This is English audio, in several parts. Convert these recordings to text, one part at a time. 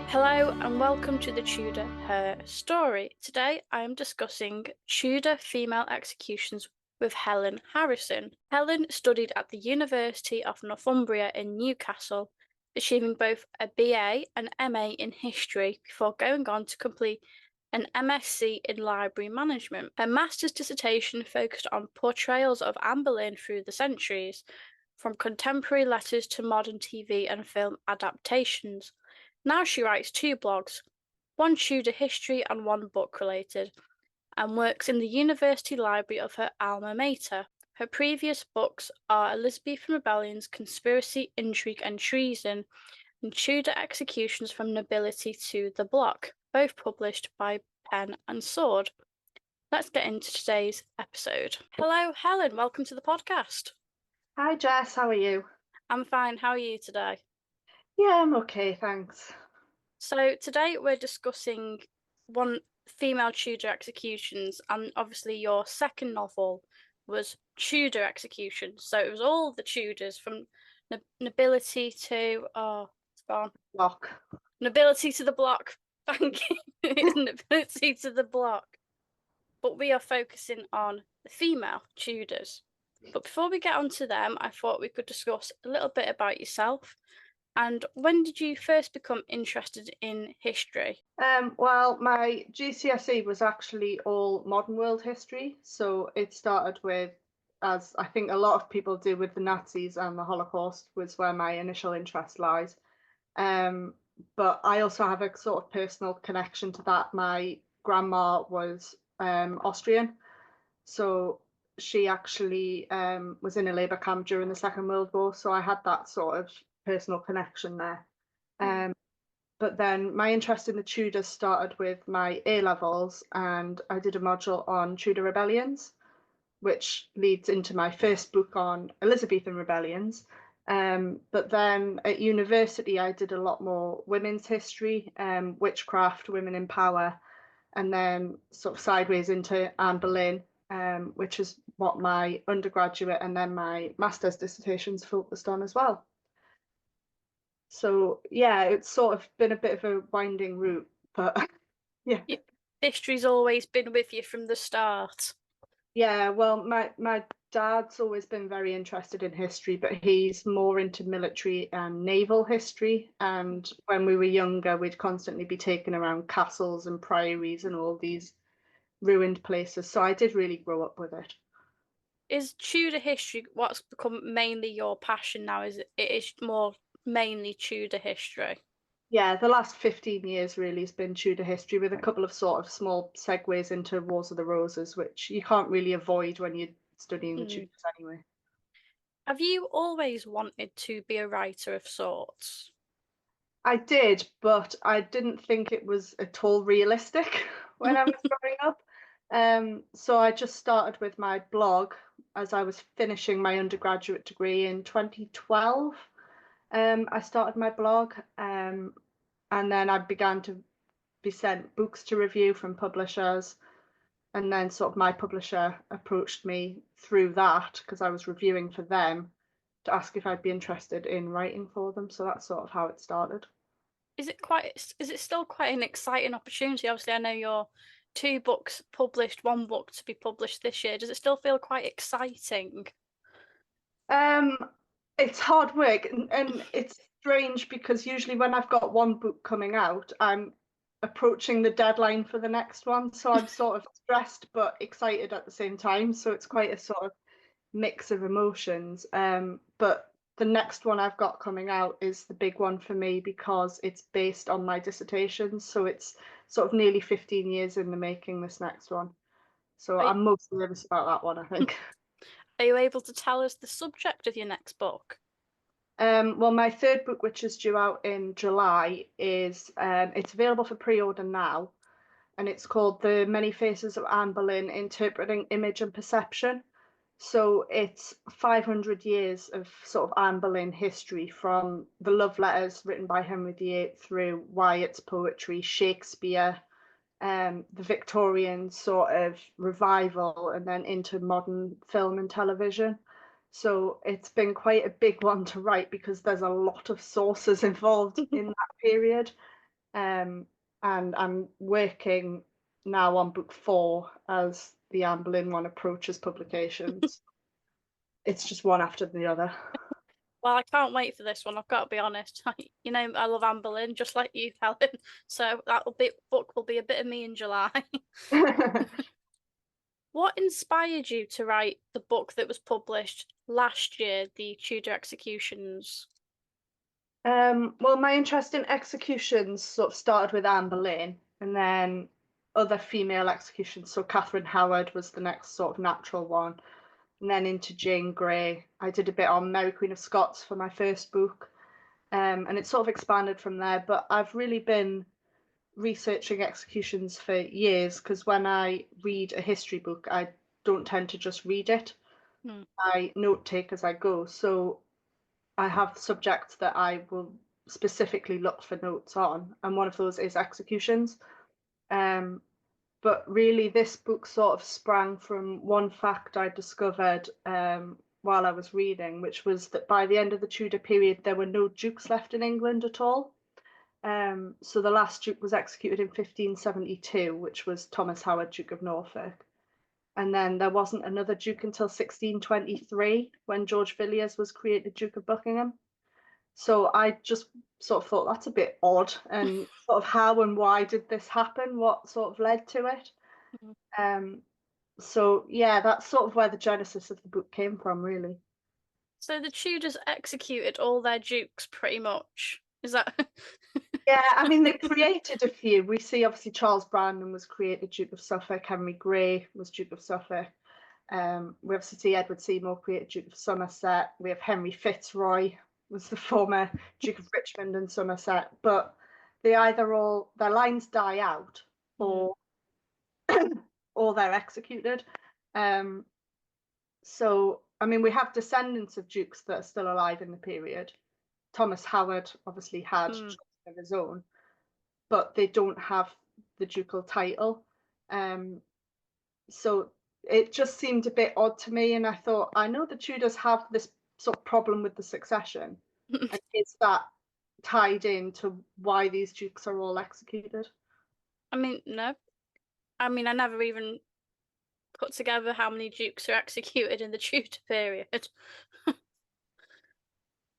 Hello and welcome to the Tudor Her Story. Today I am discussing Tudor female executions with Helene Harrison. Helen studied at the University of Northumbria in Newcastle, achieving both a BA and MA in history before going on to complete an MSc in library management. Her master's dissertation focused on portrayals of Anne Boleyn through the centuries, from contemporary letters to modern TV and film adaptations. Now she writes two blogs, one Tudor history and one book related, and works in the university library of her alma mater. Her previous books are Elizabethan Rebellions, Conspiracy, Intrigue and Treason, and Tudor Executions from Nobility to the Block, both published by Pen and Sword. Let's get into today's episode. Hello, Helen. Welcome to the podcast. Hi Jess, how are you? I'm fine. How are you today? Yeah, I'm okay, thanks. So today we're discussing one female Tudor executions, and obviously your second novel was Tudor Executions. So it was all the Tudors from nobility to it's gone. Block. Nobility to the Block. Thank you. It's nobility to the Block. But we are focusing on the female Tudors. But before we get onto them, I thought we could discuss a little bit about yourself. And when did you first become interested in history? Well, my GCSE was actually all modern world history. So it started with, as I think a lot of people do with the Nazis and the Holocaust, was where my initial interest lies. But I also have a sort of personal connection to that. My grandma was Austrian. So she actually was in a labour camp during the Second World War. So I had that sort of personal connection there. But then my interest in the Tudors started with my A levels, and I did a module on Tudor rebellions, which leads into my first book on Elizabethan rebellions. But then at university, I did a lot more women's history, witchcraft, women in power, and then sort of sideways into Anne Boleyn, which is what my undergraduate and then my master's dissertations focused on as well. So yeah, it's sort of been a bit of a winding route, but yeah. History's always been with you from the start. Yeah, well, my dad's always been very interested in history, but he's more into military and naval history. And when we were younger, we'd constantly be taken around castles and priories and all these ruined places. So I did really grow up with it. Is Tudor history what's become mainly your passion now? Is it is more mainly Tudor history? Yeah, the last 15 years really has been Tudor history with a couple of sort of small segues into Wars of the Roses, which you can't really avoid when you're studying the Tudors anyway. Have you always wanted to be a writer of sorts? I did, but I didn't think it was at all realistic when I was growing up. So I just started with my blog as I was finishing my undergraduate degree in 2012. I started my blog, and then I began to be sent books to review from publishers. And then sort of my publisher approached me through that because I was reviewing for them to ask if I'd be interested in writing for them. So that's sort of how it started. Is it still quite an exciting opportunity? Obviously, I know you're two books published, one book to be published this year. Does it still feel quite exciting? Um, it's hard work and it's strange because usually when I've got one book coming out, I'm approaching the deadline for the next one. So I'm sort of stressed but excited at the same time. So it's quite a sort of mix of emotions. But the next one I've got coming out is the big one for me because it's based on my dissertation. So it's sort of nearly 15 years in the making, this next one. So Are you, I'm most nervous about that one, I think. are you able to tell us the subject of your next book? Well, my third book, which is due out in July, is it's available for pre-order now, and it's called The Many Faces of Anne Boleyn: Interpreting Image and Perception. So it's 500 years of sort of Anne Boleyn history, from the love letters written by Henry VIII through Wyatt's poetry, Shakespeare, the Victorian sort of revival, and then into modern film and television. So it's been quite a big one to write because there's a lot of sources involved in that period. and I'm working now on book 4 as the Anne Boleyn one approaches publications. It's just one after the other. Well, I can't wait for this one. I've got to be honest. I love Anne Boleyn just like you, Helen. So book will be a bit of me in July. What inspired you to write the book that was published last year, The Tudor Executions? Well, my interest in executions sort of started with Anne Boleyn and then other female executions. So Catherine Howard was the next sort of natural one. And then into Jane Grey. I did a bit on Mary Queen of Scots for my first book. And it sort of expanded from there. But I've really been researching executions for years because when I read a history book, I don't tend to just read it. Hmm. I note take as I go. So I have subjects that I will specifically look for notes on, and one of those is executions. Um, but really, this book sort of sprang from one fact I discovered while I was reading, which was that by the end of the Tudor period, there were no dukes left in England at all. So the last duke was executed in 1572, which was Thomas Howard, Duke of Norfolk. And then there wasn't another duke until 1623 when George Villiers was created Duke of Buckingham. So I just sort of thought that's a bit odd, and sort of how and why did this happen? What sort of led to it? Mhm. Um, so yeah, that's sort of where the genesis of the book came from, really. So the Tudors executed all their dukes pretty much. Is that? Yeah, I mean they created a few. We see obviously Charles Brandon was created Duke of Suffolk, Henry Grey was Duke of Suffolk. We obviously see Edward Seymour created Duke of Somerset. We have Henry Fitzroy was the former Duke of Richmond and Somerset, but they either all their lines die out Mm. or or they're executed. Um, so I mean we have descendants of dukes that are still alive in the period. Thomas Howard obviously had Mm. children of his own, but they don't have the ducal title. Um, so it just seemed a bit odd to me, and I thought, I know the Tudors have this sort of problem with the succession, and is that tied into why these dukes are all executed? I mean, no. I mean, I never even put together how many dukes are executed in the Tudor period.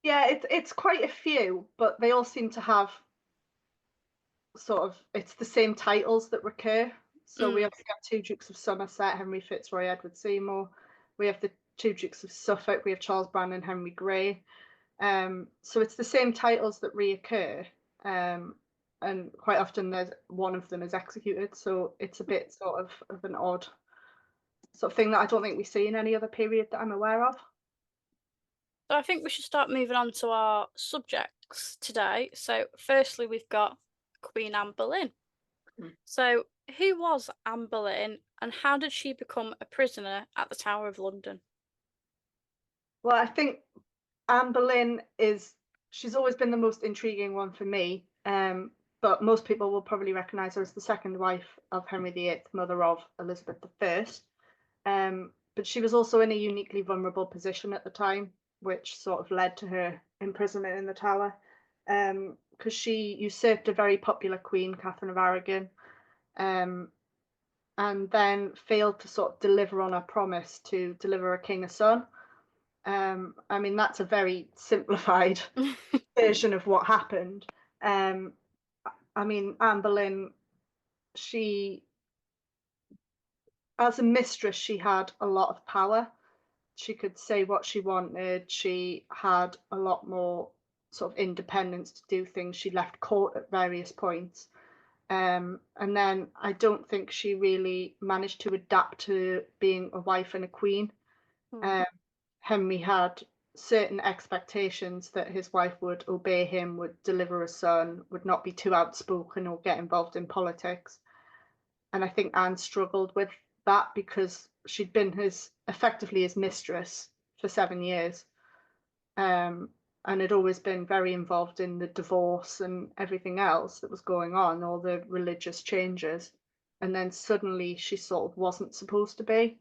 Yeah, it's quite a few, but they all seem to have sort of it's the same titles that recur. So we Mm. obviously have two Dukes of Somerset, Henry Fitzroy, Edward Seymour. We have the two Dukes of Suffolk. We have Charles Brandon, Henry Grey. So it's the same titles that reoccur, and quite often there's one of them is executed. So it's a bit sort of an odd sort of thing that I don't think we see in any other period that I'm aware of. So I think we should start moving on to our subjects today. So firstly, we've got Queen Anne Boleyn. Hmm. So who was Anne Boleyn and how did she become a prisoner at the Tower of London? Well, I think Anne Boleyn is she's always been the most intriguing one for me. But most people will probably recognise her as the second wife of Henry VIII, mother of Elizabeth I. But she was also in a uniquely vulnerable position at the time, which sort of led to her imprisonment in the Tower. Because she usurped a very popular queen, Catherine of Aragon, um, and then failed to sort of deliver on her promise to deliver a king a son. I mean, that's a very simplified version of what happened. Um, I mean, Anne Boleyn, she, as a mistress, she had a lot of power. She could say what she wanted. She had a lot more sort of independence to do things. She left court at various points. And then I don't think she really managed to adapt to being a wife and a queen. Hmm. Um, Henry had certain expectations that his wife would obey him, would deliver a son, would not be too outspoken or get involved in politics. And I think Anne struggled with that because she'd been his effectively his mistress for 7 years, and had always been very involved in the divorce and everything else that was going on, all the religious changes. And then suddenly she sort of wasn't supposed to be.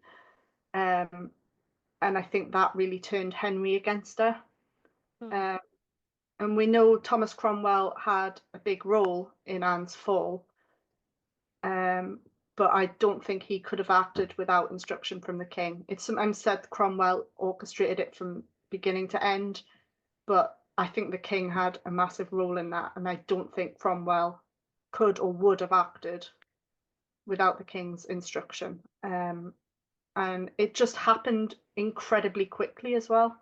Um, and I think that really turned Henry against her. Hmm. Um, And we know Thomas Cromwell had a big role in Anne's fall, um, but I don't think he could have acted without instruction from the king. It's sometimes said Cromwell orchestrated it from beginning to end, but I think the king had a massive role in that, and I don't think Cromwell could or would have acted without the king's instruction. And it just happened incredibly quickly as well.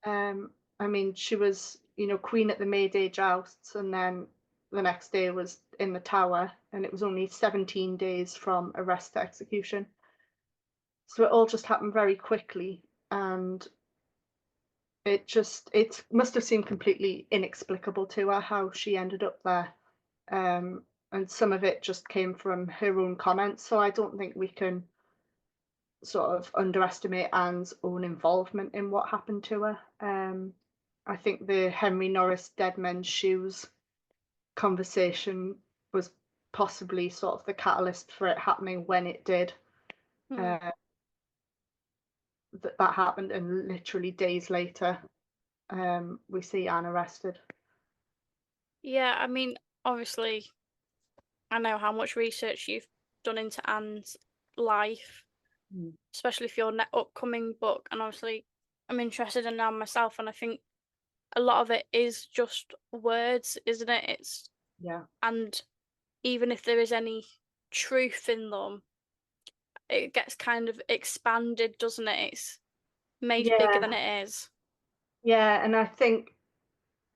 Mm. I mean, she was, queen at the May Day jousts, and then the next day was in the Tower, and it was only 17 days from arrest to execution. So it all just happened very quickly, and it must have seemed completely inexplicable to her how she ended up there. And some of it just came from her own comments, so I don't think we can sort of underestimate Anne's own involvement in what happened to her. I think the Henry Norris Dead Men's Shoes conversation was possibly sort of the catalyst for it happening when it did. Mm. Uh, that happened, and literally days later, we see Anne arrested. Yeah, I mean, obviously, I know how much research you've done into Anne's life, Mm. especially for your upcoming book. And obviously, I'm interested in Anne myself, and I think a lot of it is just words, isn't it? Yeah. And even if there is any truth in them, it gets kind of expanded, doesn't it? It's made bigger Yeah, than it is. yeah, and I think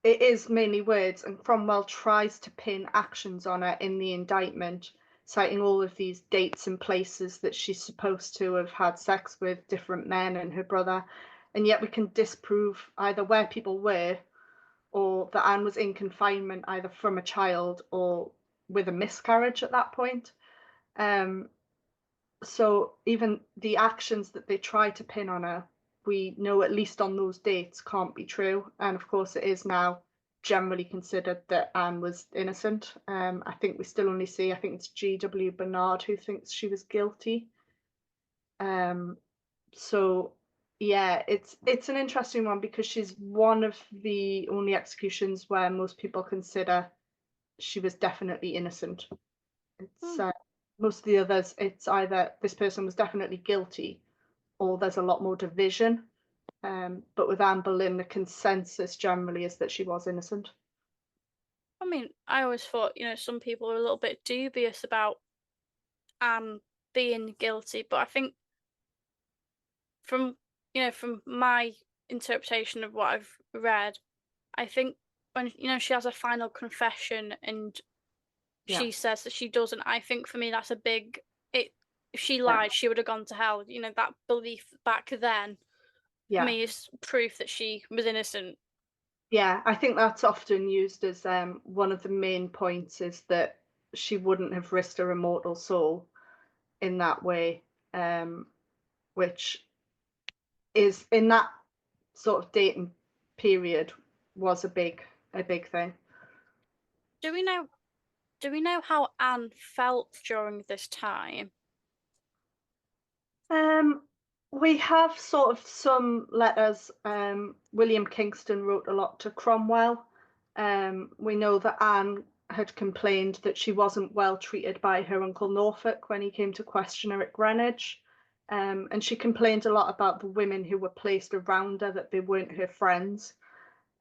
it is mainly words, and Cromwell tries to pin actions on her in the indictment, citing all of these dates and places that she's supposed to have had sex with different men and her brother, and yet we can disprove either where people were or that Anne was in confinement either from a child or with a miscarriage at that point. Um, so even the actions that they try to pin on her, we know at least on those dates can't be true. And of course, it is now generally considered that Anne was innocent. I think we still only see, I think it's G.W. Bernard who thinks she was guilty. Um, so yeah, it's an interesting one because she's one of the only executions where most people consider she was definitely innocent. It's Hmm. most of the others, it's either this person was definitely guilty or there's a lot more division. But with Anne Boleyn, the consensus generally is that she was innocent. I mean, I always thought, some people are a little bit dubious about Anne being guilty, but I think from, from my interpretation of what I've read, I think when, she has a final confession and Yeah, she says that she doesn't, I think for me that's a big it if she yeah, lied, she would have gone to hell. That belief back then for yeah, me is proof that she was innocent. yeah. I think that's often used as one of the main points is that she wouldn't have risked her immortal soul in that way, which is in that sort of dating period was a big thing. Do we know do we know how Anne felt during this time? Um, we have sort of some letters. William Kingston wrote a lot to Cromwell. We know that Anne had complained that she wasn't well treated by her uncle Norfolk when he came to question her at Greenwich. And she complained a lot about the women who were placed around her, that they weren't her friends,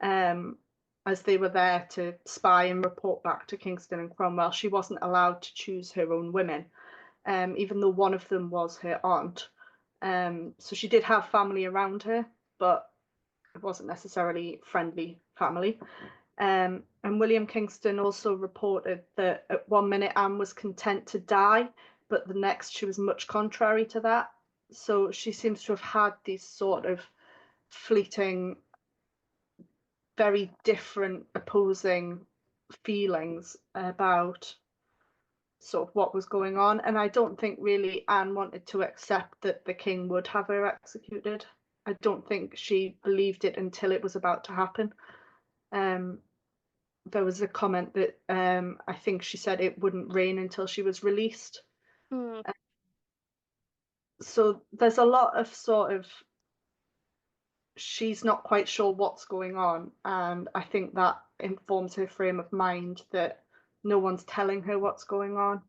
um, as they were there to spy and report back to Kingston and Cromwell. She wasn't allowed to choose her own women, even though one of them was her aunt. So she did have family around her, but it wasn't necessarily friendly family. And William Kingston also reported that at one minute Anne was content to die, but the next she was much contrary to that. So she seems to have had these sort of fleeting, very different, opposing feelings about sort of what was going on. And I don't think really Anne wanted to accept that the king would have her executed. I don't think she believed it until it was about to happen. Um, there was a comment that I think she said it wouldn't rain until she was released. Hmm. So there's a lot of sort of she's not quite sure what's going on. And I think that informs her frame of mind that no one's telling her what's going on.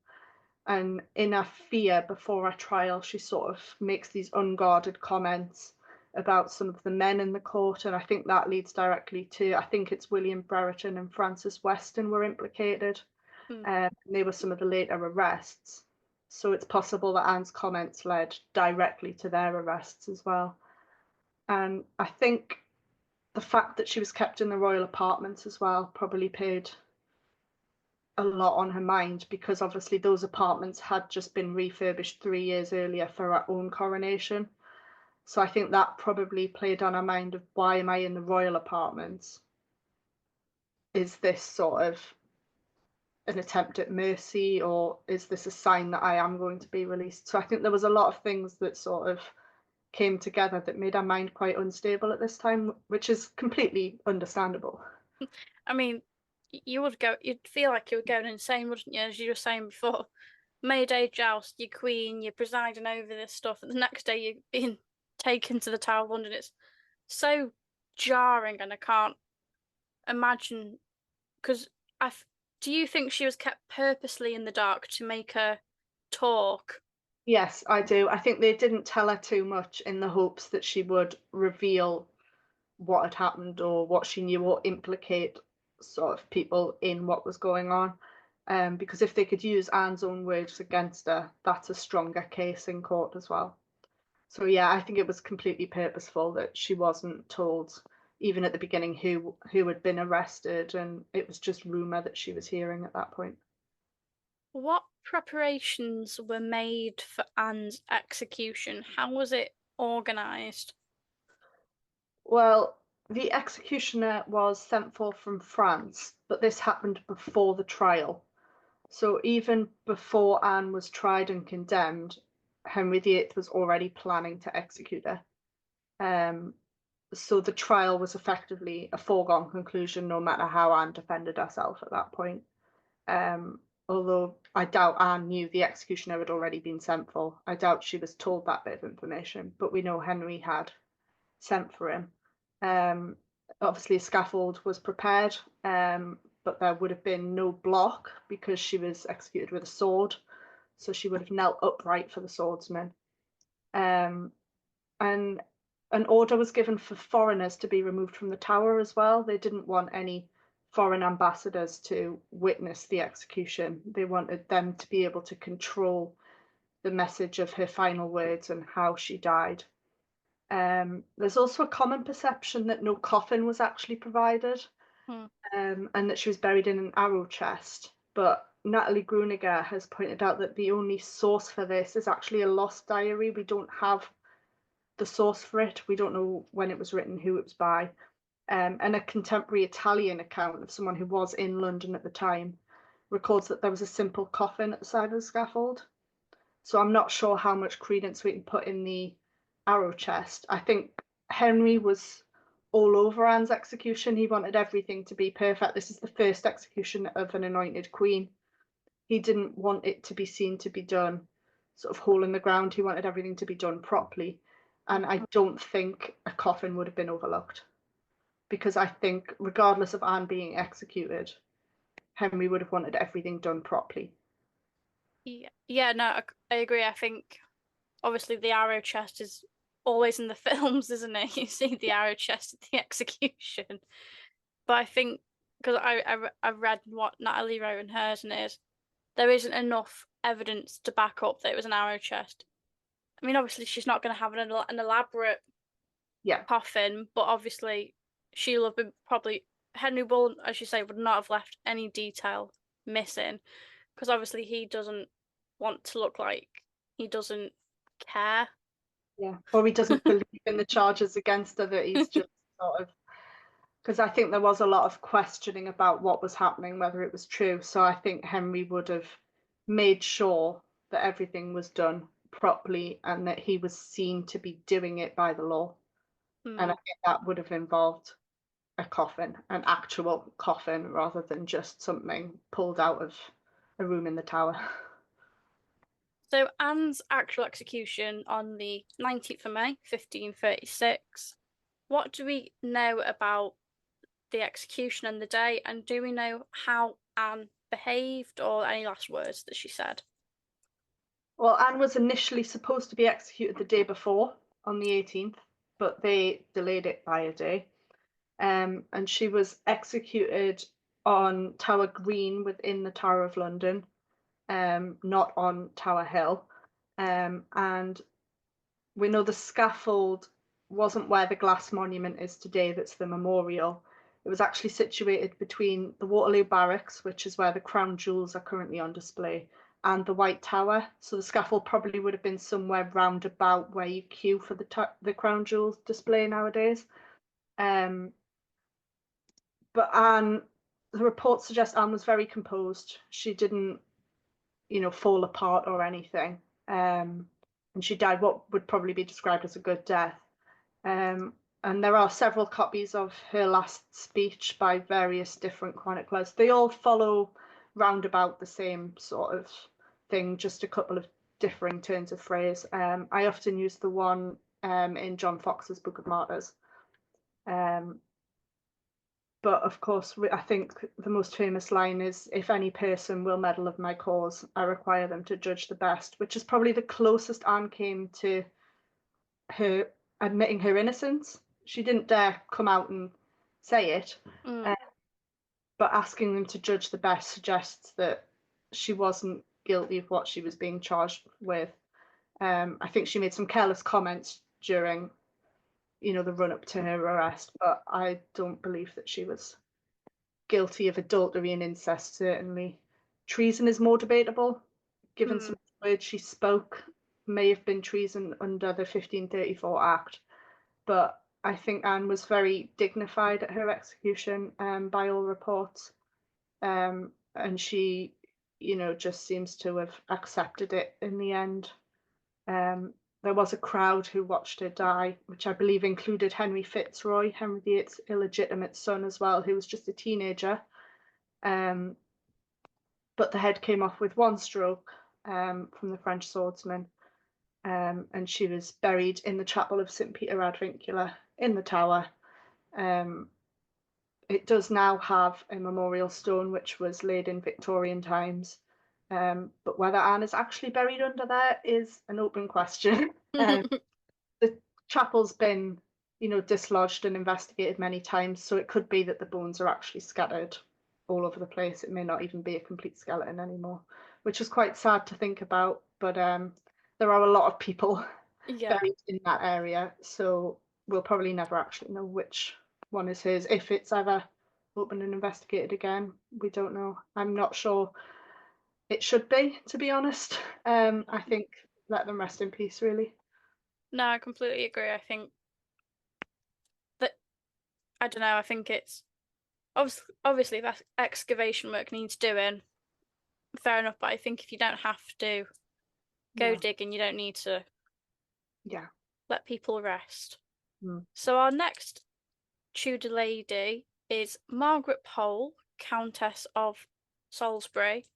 And in her fear before her trial, she sort of makes these unguarded comments about some of the men in the court. And I think that leads directly to, I think it's William Brereton and Francis Weston were implicated. Hmm. They were some of the later arrests. So it's possible that Anne's comments led directly to their arrests as well. And I think the fact that she was kept in the royal apartments as well probably paid a lot on her mind, because obviously those apartments had just been refurbished 3 years earlier for her own coronation. So I think that probably played on her mind of, why am I in the royal apartments? Is this sort of an attempt at mercy, or is this a sign that I am going to be released? So I think there was a lot of things that sort of came together that made her mind quite unstable at this time, which is completely understandable. I mean, you'd feel like you were going insane, wouldn't you? As you were saying before, May Day joust, you're queen, you're presiding over this stuff, and the next day you're being taken to the Tower of London. It's so jarring, and I can't imagine. Because I, do you think she was kept purposely in the dark to make her talk? Yes, I do. I think they didn't tell her too much in the hopes that she would reveal what had happened or what she knew, or implicate sort of people in what was going on. Because if they could use Anne's own words against her, that's a stronger case in court as well. So yeah, I think it was completely purposeful that she wasn't told, even at the beginning, who had been arrested, and it was just rumor that she was hearing at that point. What preparations were made for Anne's execution? How was it organised? Well, the executioner was sent for from France, but this happened before the trial. So even before Anne was tried and condemned, Henry VIII was already planning to execute her. Um, so the trial was effectively a foregone conclusion, no matter how Anne defended herself at that point. Although I doubt Anne knew the executioner had already been sent for. I doubt she was told that bit of information, but we know Henry had sent for him. Um, Obviously, a scaffold was prepared, but there would have been no block because she was executed with a sword. So she would have knelt upright for the swordsman. Um, and an order was given for foreigners to be removed from the tower as well. They didn't want any foreign ambassadors to witness the execution. They wanted them to be able to control the message of her final words and how she died. There's also a common perception that no coffin was actually provided, Hmm. and that she was buried in an arrow chest. But Natalie Grueniger has pointed out that the only source for this is actually a lost diary. We don't have the source for it. We don't know when it was written, who it was by. And a contemporary Italian account of someone who was in London at the time records that there was a simple coffin at the side of the scaffold. So I'm not sure how much credence we can put in the arrow chest. I think Henry was all over Anne's execution. He wanted everything to be perfect. This is the first execution of an anointed queen. He didn't want it to be seen to be done sort of hole in the ground. He wanted everything to be done properly. And I don't think a coffin would have been overlooked, because I think, regardless of Anne being executed, Henry would have wanted everything done properly. Yeah, no, I agree. I think obviously the arrow chest is always in the films, isn't it? You see the arrow chest at the execution. But I think because I read what Natalie wrote in hers, and it is there isn't enough evidence to back up that it was an arrow chest. I mean, obviously she's not going to have an elaborate Yeah, coffin, but obviously she'll have been probably Henry Bull, as you say, would not have left any detail missing because obviously he doesn't want to look like he doesn't care. yeah. Or he doesn't believe in the charges against her, that he's just sort of, because I think there was a lot of questioning about what was happening, whether it was true. So I think Henry would have made sure that everything was done properly and that he was seen to be doing it by the law. And I Hmm. think that would have involved a coffin, an actual coffin, rather than just something pulled out of a room in the tower. So Anne's actual execution on the 19th of May, 1536. what do we know about the execution and the day, and do we know how Anne behaved or any last words that she said? Well, Anne was initially supposed to be executed the day before, on the 18th, but they delayed it by a day. And she was executed on Tower Green within the Tower of London, not on Tower Hill. And we know the scaffold wasn't where the glass monument is today, that's the memorial. It was actually situated between the Waterloo Barracks, which is where the crown jewels are currently on display, and the White Tower. So the scaffold probably would have been somewhere round about where you queue for the crown jewels display nowadays. Um, but Anne, the reports suggest Anne was very composed. She didn't, fall apart or anything. And she died what would probably be described as a good death. Um, and there are several copies of her last speech by various different chroniclers. They all follow roundabout the same sort of thing, just a couple of differing turns of phrase. I often use the one in John Fox's Book of Martyrs. But of course, I think the most famous line is, "If any person will meddle of my cause, I require them to judge the best," which is probably the closest Anne came to her admitting her innocence. She didn't dare come out and say it, Mm. uh, but asking them to judge the best suggests that she wasn't guilty of what she was being charged with. I think she made some careless comments during, the run up to her arrest, but I don't believe that she was guilty of adultery and incest, certainly. Treason is more debatable, given Mm. some words she spoke may have been treason under the 1534 Act. But I think Anne was very dignified at her execution, by all reports. And she, just seems to have accepted it in the end. Um, there was a crowd who watched her die, which I believe included Henry Fitzroy, Henry VIII's illegitimate son as well, who was just a teenager. Um, but the head came off with one stroke, from the French swordsman. And she was buried in the chapel of St. Peter ad Vincula in the Tower. Um, it does now have a memorial stone which was laid in Victorian times. But whether Anne is actually buried under there is an open question. The chapel's been, dislodged and investigated many times, so it could be that the bones are actually scattered all over the place. It may not even be a complete skeleton anymore, which is quite sad to think about. But there are a lot of people Yeah. buried in that area, so we'll probably never actually know which one is his. If it's ever opened and investigated again, we don't know. I'm not sure it should be, to be honest. I think let them rest in peace, really. No, I completely agree. I think that, I don't know, I think it's obviously if excavation work needs doing, fair enough, but I think if you don't have to go Yeah, digging, you don't need to yeah. let people rest. Mm. So our next Tudor lady is Margaret Pole, Countess of Salisbury.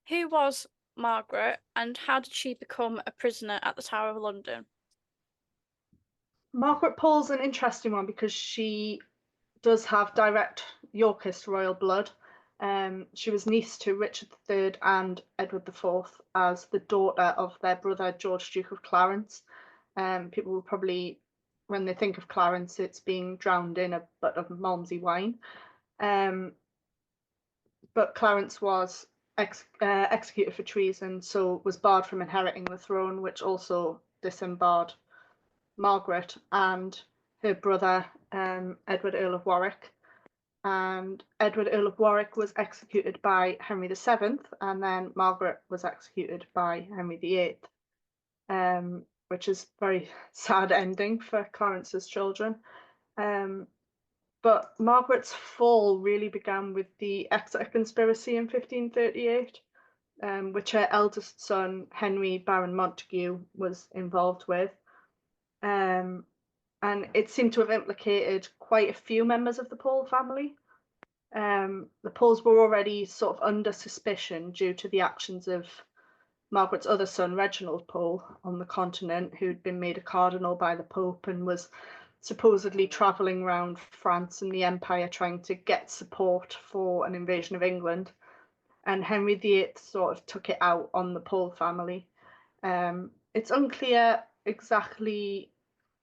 Who was Margaret, and how did she become a prisoner at the Tower of London? Margaret Pole's an interesting one because she does have direct Yorkist royal blood. She was niece to Richard III and Edward IV as the daughter of their brother George, Duke of Clarence. People will probably, when they think of Clarence, it's being drowned in a butt of Malmsey wine. Um, but Clarence was executed for treason, so was barred from inheriting the throne, which also disembarred Margaret and her brother, Edward, Earl of Warwick. And Edward, Earl of Warwick, was executed by Henry VII, and then Margaret was executed by Henry VIII, which is a very sad ending for Clarence's children. But Margaret's fall really began with the Exeter Conspiracy in 1538, which her eldest son, Henry Baron Montague, was involved with. Um, and it seemed to have implicated quite a few members of the Pole family. The Poles were already sort of under suspicion due to the actions of Margaret's other son, Reginald Pole, on the continent, who'd been made a cardinal by the Pope and was supposedly travelling around France and the Empire trying to get support for an invasion of England. And Henry VIII sort of took it out on the Pole family. It's unclear exactly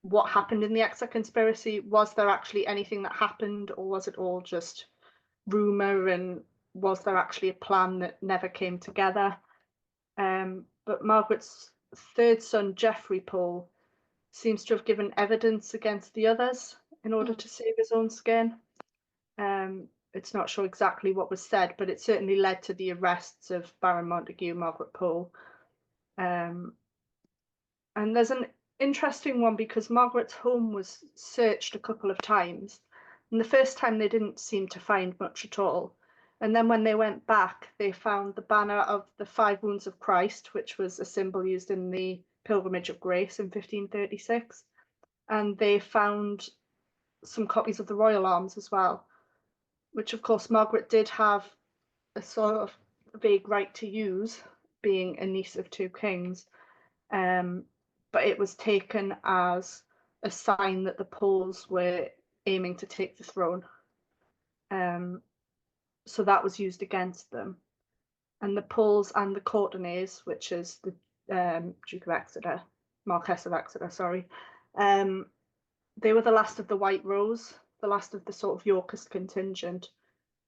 what happened in the Exeter conspiracy. Was there actually anything that happened, or was it all just rumour, and was there actually a plan that never came together? But Margaret's third son, Geoffrey Pole, seems to have given evidence against the others in order Mm. to save his own skin. It's not sure exactly what was said, but it certainly led to the arrests of Baron Montague, Margaret Pole. Um, and there's an interesting one because Margaret's home was searched a couple of times. And the first time they didn't seem to find much at all. And then when they went back, they found the banner of the Five Wounds of Christ, which was a symbol used in the Pilgrimage of Grace in 1536. And they found some copies of the royal arms as well, which of course Margaret did have a sort of vague right to use, being a niece of two kings. But it was taken as a sign that the Poles were aiming to take the throne. So that was used against them. And the Poles and the Courtenays, which is the Duke of Exeter, Marquess of Exeter, sorry, they were the last of the White Rose, the last of the sort of Yorkist contingent,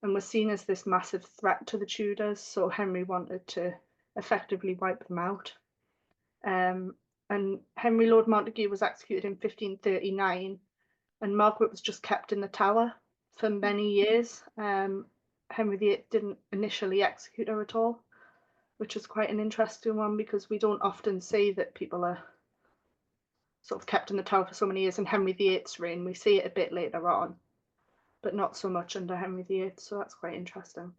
and were seen as this massive threat to the Tudors. So Henry wanted to effectively wipe them out. And Henry Lord Montague was executed in 1539, and Margaret was just kept in the Tower for many years. Henry VIII didn't initially execute her at all, which is quite an interesting one because we don't often see that people are sort of kept in the Tower for so many years in Henry VIII's reign. We see it a bit later on, but not so much under Henry VIII, so that's quite interesting.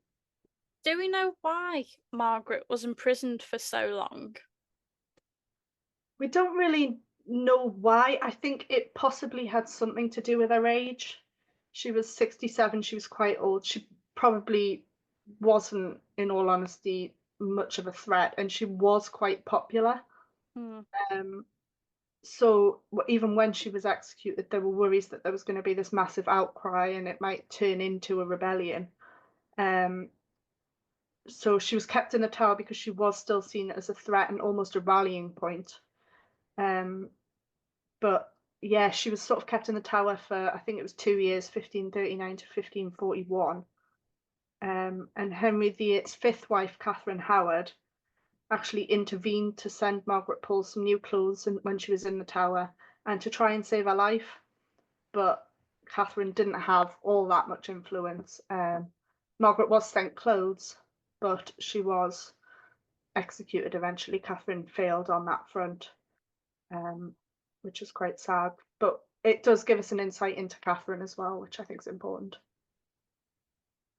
Do we know why Margaret was imprisoned for so long? We don't really know why. I think it possibly had something to do with her age. She was 67, she was quite old. She probably wasn't, in all honesty, much of a threat, and she was quite popular. Mm. So even when she was executed, there were worries that there was going to be this massive outcry and it might turn into a rebellion. So she was kept in the Tower because she was still seen as a threat and almost a rallying point. But yeah, she was sort of kept in the Tower for, I think it was 2 years, 1539 to 1541. And Henry VIII's fifth wife, Catherine Howard, actually intervened to send Margaret Pole some new clothes when she was in the Tower and to try and save her life. But Catherine didn't have all that much influence. Margaret was sent clothes, but she was executed eventually. Catherine failed on that front, which is quite sad. But it does give us an insight into Catherine as well, which I think is important.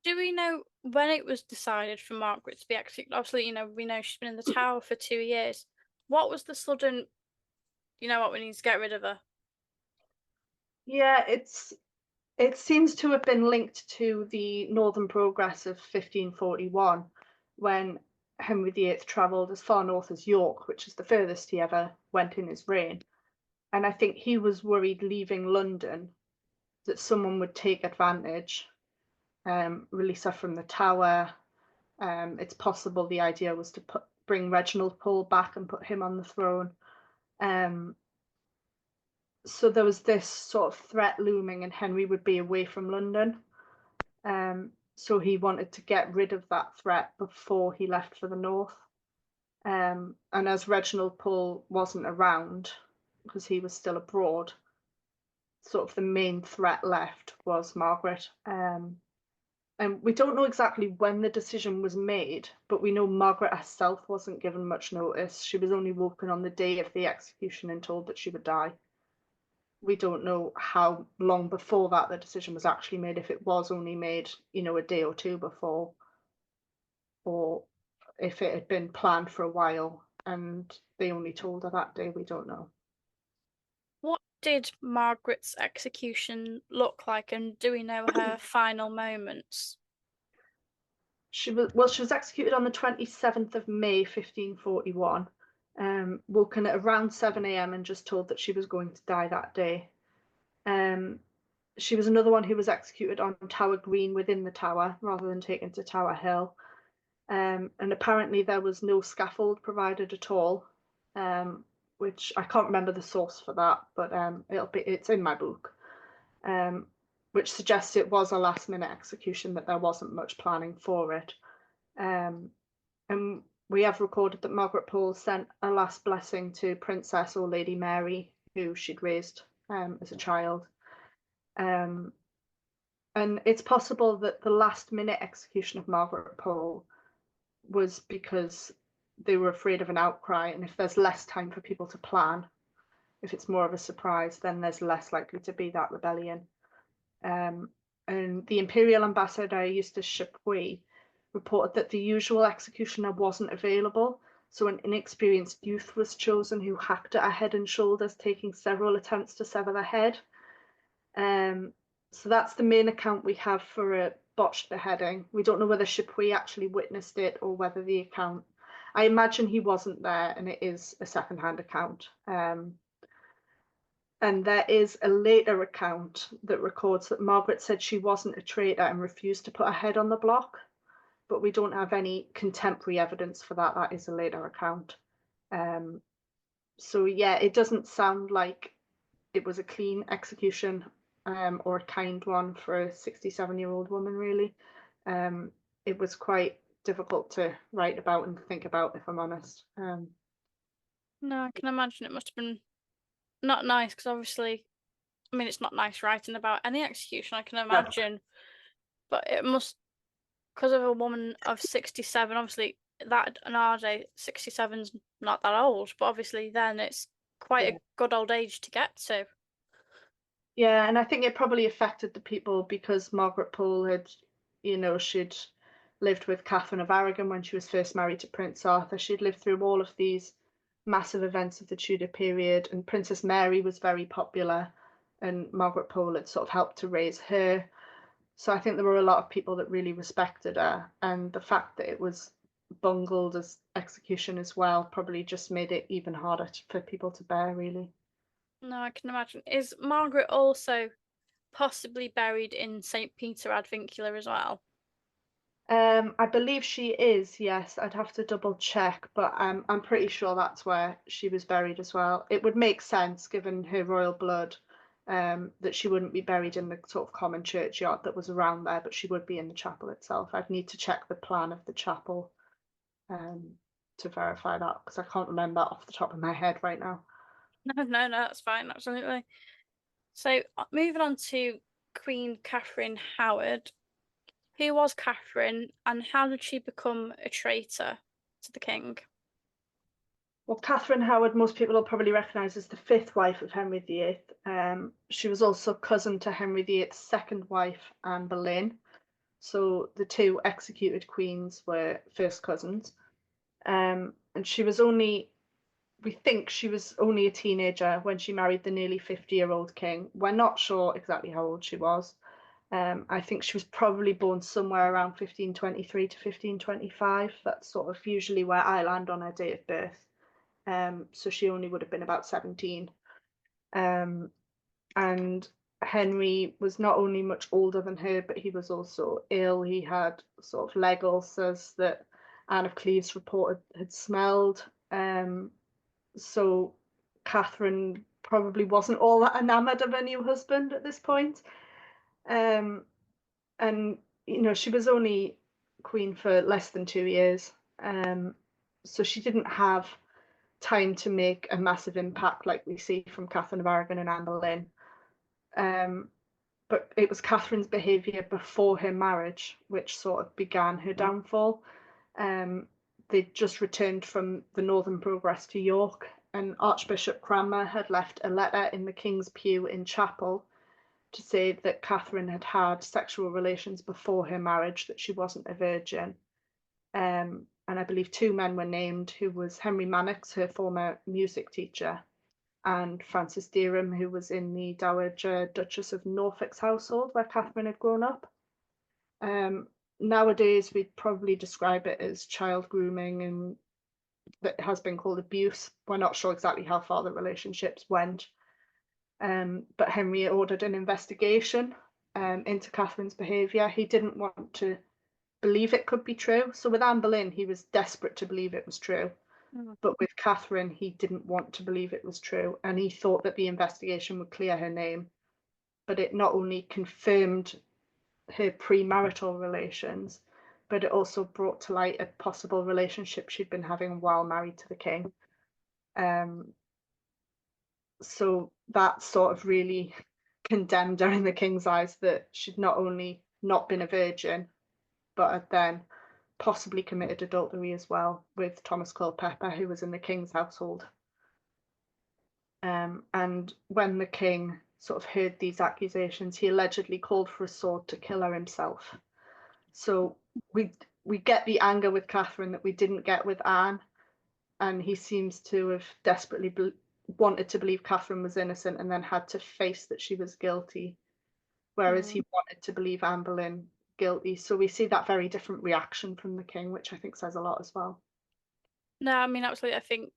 Do we know when it was decided for Margaret to be executed? Obviously, we know she's been in the Tower for 2 years. What was the sudden, what, we need to get rid of her? Yeah, it seems to have been linked to the Northern Progress of 1541, when Henry VIII travelled as far north as York, which is the furthest he ever went in his reign. And I think he was worried leaving London that someone would take advantage, release her from the Tower. It's possible the idea was to bring Reginald Pole back and put him on the throne. So there was this sort of threat looming, and Henry would be away from London. So he wanted to get rid of that threat before he left for the north. And as Reginald Pole wasn't around, because he was still abroad, sort of the main threat left was Margaret. And we don't know exactly when the decision was made, but we know Margaret herself wasn't given much notice. She was only woken on the day of the execution and told that she would die. We don't know how long before that the decision was actually made, if it was only made, a day or two before, or if it had been planned for a while and they only told her that day. We don't know. What did Margaret's execution look like, and do we know her final moments? She was executed on the 27th of May 1541, woken at around 7 a.m. and just told that she was going to die that day. She was another one who was executed on Tower Green within the Tower rather than taken to Tower Hill. And apparently there was no scaffold provided at all, which I can't remember the source for that, but it's in my book, um, which suggests it was a last minute execution, that there wasn't much planning for it. And we have recorded that Margaret Pole sent a last blessing to Princess or Lady Mary, who she'd raised as a child. Um, and it's possible that the last minute execution of Margaret Pole was because they were afraid of an outcry, and if there's less time for people to plan, if it's more of a surprise, then there's less likely to be that rebellion. And the Imperial Ambassador Eustace Chapuis reported that the usual executioner wasn't available, so an inexperienced youth was chosen who hacked at her head and shoulders, taking several attempts to sever the head. So that's the main account we have for a botched beheading. We don't know whether Chapuis actually witnessed it or whether the account. I imagine he wasn't there, and it is a second-hand account. And there is a later account that records that Margaret said she wasn't a traitor and refused to put her head on the block, but we don't have any contemporary evidence for that. That is a later account. So yeah, it doesn't sound like it was a clean execution, or a kind one for a 67-year-old woman, really. It was quite difficult to write about and think about, if I'm honest. No, I can imagine it must have been not nice, because obviously, I mean, it's not nice writing about any execution, I can imagine, but it must, because of a woman of 67, obviously, that in our day, 67's not that old, but obviously then it's quite a good old age to get to. Yeah, and I think it probably affected the people because Margaret Pole had, she'd lived with Catherine of Aragon when she was first married to Prince Arthur. She'd lived through all of these massive events of the Tudor period, and Princess Mary was very popular, and Margaret Pole had sort of helped to raise her. So I think there were a lot of people that really respected her, and the fact that it was bungled as execution as well probably just made it even harder for people to bear, really. No, I can imagine. Is Margaret also possibly buried in St. Peter ad Vincula as well? I believe she is, yes. I'd have to double check, but I'm pretty sure that's where she was buried as well. It would make sense, given her royal blood, that she wouldn't be buried in the sort of common churchyard that was around there, but she would be in the chapel itself. I'd need to check the plan of the chapel, to verify that, because I can't remember off the top of my head right now. No, that's fine, absolutely. So, moving on to Queen Catherine Howard. Who was Catherine, and how did she become a traitor to the king? Well, Catherine Howard, most people will probably recognise as the fifth wife of Henry VIII. She was also cousin to Henry VIII's second wife, Anne Boleyn. So the two executed queens were first cousins. And we think she was only a teenager when she married the nearly 50-year-old king. We're not sure exactly how old she was. I think she was probably born somewhere around 1523 to 1525. That's sort of usually where I land on her date of birth. So she only would have been about 17. And Henry was not only much older than her, but he was also ill. He had sort of leg ulcers that Anne of Cleves reported had smelled. So Catherine probably wasn't all that enamored of her new husband at this point. Um, and she was only queen for less than 2 years. So she didn't have time to make a massive impact like we see from Catherine of Aragon and Anne Boleyn. But it was Catherine's behaviour before her marriage which sort of began her downfall. They'd just returned from the Northern Progress to York, and Archbishop Cranmer had left a letter in the King's pew in chapel to say that Catherine had had sexual relations before her marriage, that she wasn't a virgin. And I believe two men were named, who was Henry Mannix, her former music teacher, and Francis Derham, who was in the Dowager Duchess of Norfolk's household where Catherine had grown up. Nowadays, we'd probably describe it as child grooming, and that has been called abuse. We're not sure exactly how far the relationships went. But Henry ordered an investigation into Catherine's behaviour. He didn't want to believe it could be true. So with Anne Boleyn, he was desperate to believe it was true. Mm. But with Catherine, he didn't want to believe it was true. And he thought that the investigation would clear her name. But it not only confirmed her premarital relations, but it also brought to light a possible relationship she'd been having while married to the king. Um, so that sort of really condemned her in the king's eyes, that she'd not only not been a virgin, but had then possibly committed adultery as well with Thomas Culpeper, who was in the king's household. And when the king sort of heard these accusations, he allegedly called for a sword to kill her himself. So we get the anger with Catherine that we didn't get with Anne, and he seems to have desperately wanted to believe Catherine was innocent and then had to face that she was guilty, whereas he wanted to believe Anne Boleyn guilty. So we see that very different reaction from the king, which I think says a lot as well. No, I mean, absolutely. I think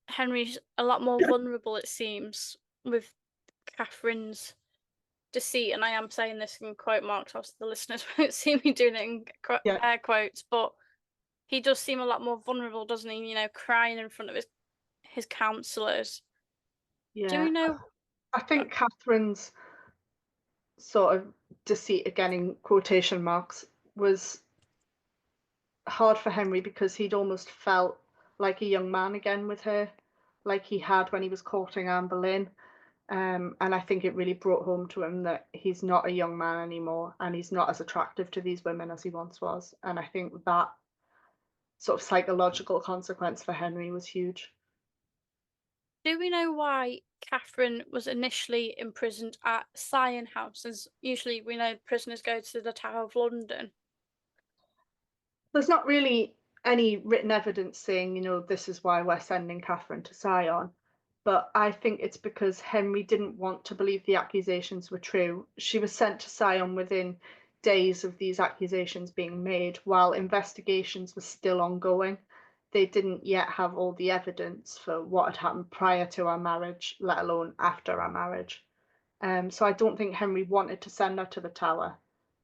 Henry's a lot more vulnerable, it seems, with Catherine's deceit. And I am saying this in quote marks, obviously the listeners won't see me doing it in Yeah, air quotes, but he does seem a lot more vulnerable, doesn't he? You know, crying in front of his counselors. Do we yeah. know? I think Catherine's sort of deceit, again in quotation marks, was hard for Henry because he'd almost felt like a young man again with her, like he had when he was courting Anne Boleyn. And I think it really brought home to him that he's not a young man anymore and he's not as attractive to these women as he once was. And I think that sort of psychological consequence for Henry was huge. Do we know why Catherine was initially imprisoned at Sion House? As usually we know prisoners go to the Tower of London. There's not really any written evidence saying, this is why we're sending Catherine to Sion. But I think it's because Henry didn't want to believe the accusations were true. She was sent to Sion within days of these accusations being made, while investigations were still ongoing. They didn't yet have all the evidence for what had happened prior to our marriage, let alone after our marriage. So I don't think Henry wanted to send her to the Tower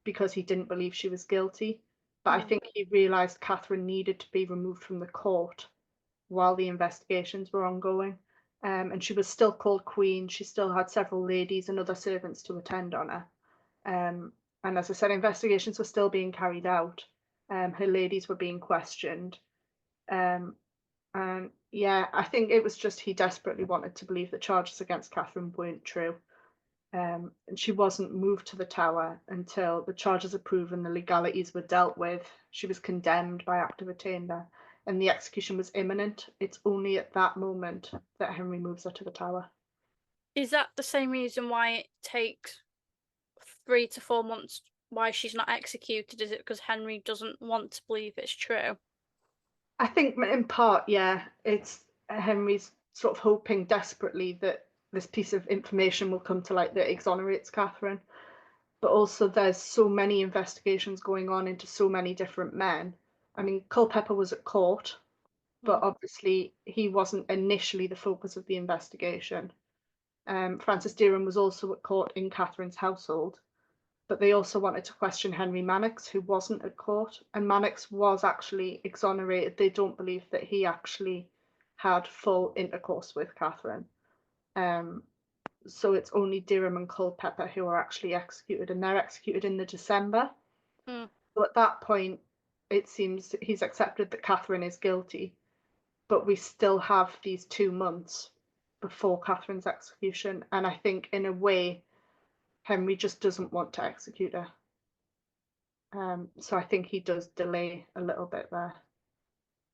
because he didn't believe she was guilty. But I Mm. think he realised Catherine needed to be removed from the court while the investigations were ongoing. And she was still called Queen. She still had several ladies and other servants to attend on her. Um, and as I said, investigations were still being carried out. Her ladies were being questioned. Um, and yeah, I think it was just he desperately wanted to believe the charges against Catherine weren't true. And she wasn't moved to the Tower until the charges are proven, the legalities were dealt with. She was condemned by Act of Attainder, and the execution was imminent. It's only at that moment that Henry moves her to the Tower. Is that the same reason why it takes 3 to 4 months why she's not executed? Is it because Henry doesn't want to believe it's true? I think in part, yeah, it's Henry's sort of hoping desperately that this piece of information will come to light that exonerates Catherine. But also there's so many investigations going on into so many different men. I mean, Culpeper was at court, but Mm. obviously he wasn't initially the focus of the investigation. Francis Derham was also at court in Catherine's household, but they also wanted to question Henry Manox, who wasn't at court, and Manox was actually exonerated. They don't believe that he actually had full intercourse with Catherine. Um, so it's only Derham and Culpeper who are actually executed, and they're executed in the December. Mm. So at that point, it seems he's accepted that Catherine is guilty, but we still have these 2 months before Catherine's execution. And I think, in a way, Henry just doesn't want to execute her. So I think he does delay a little bit there.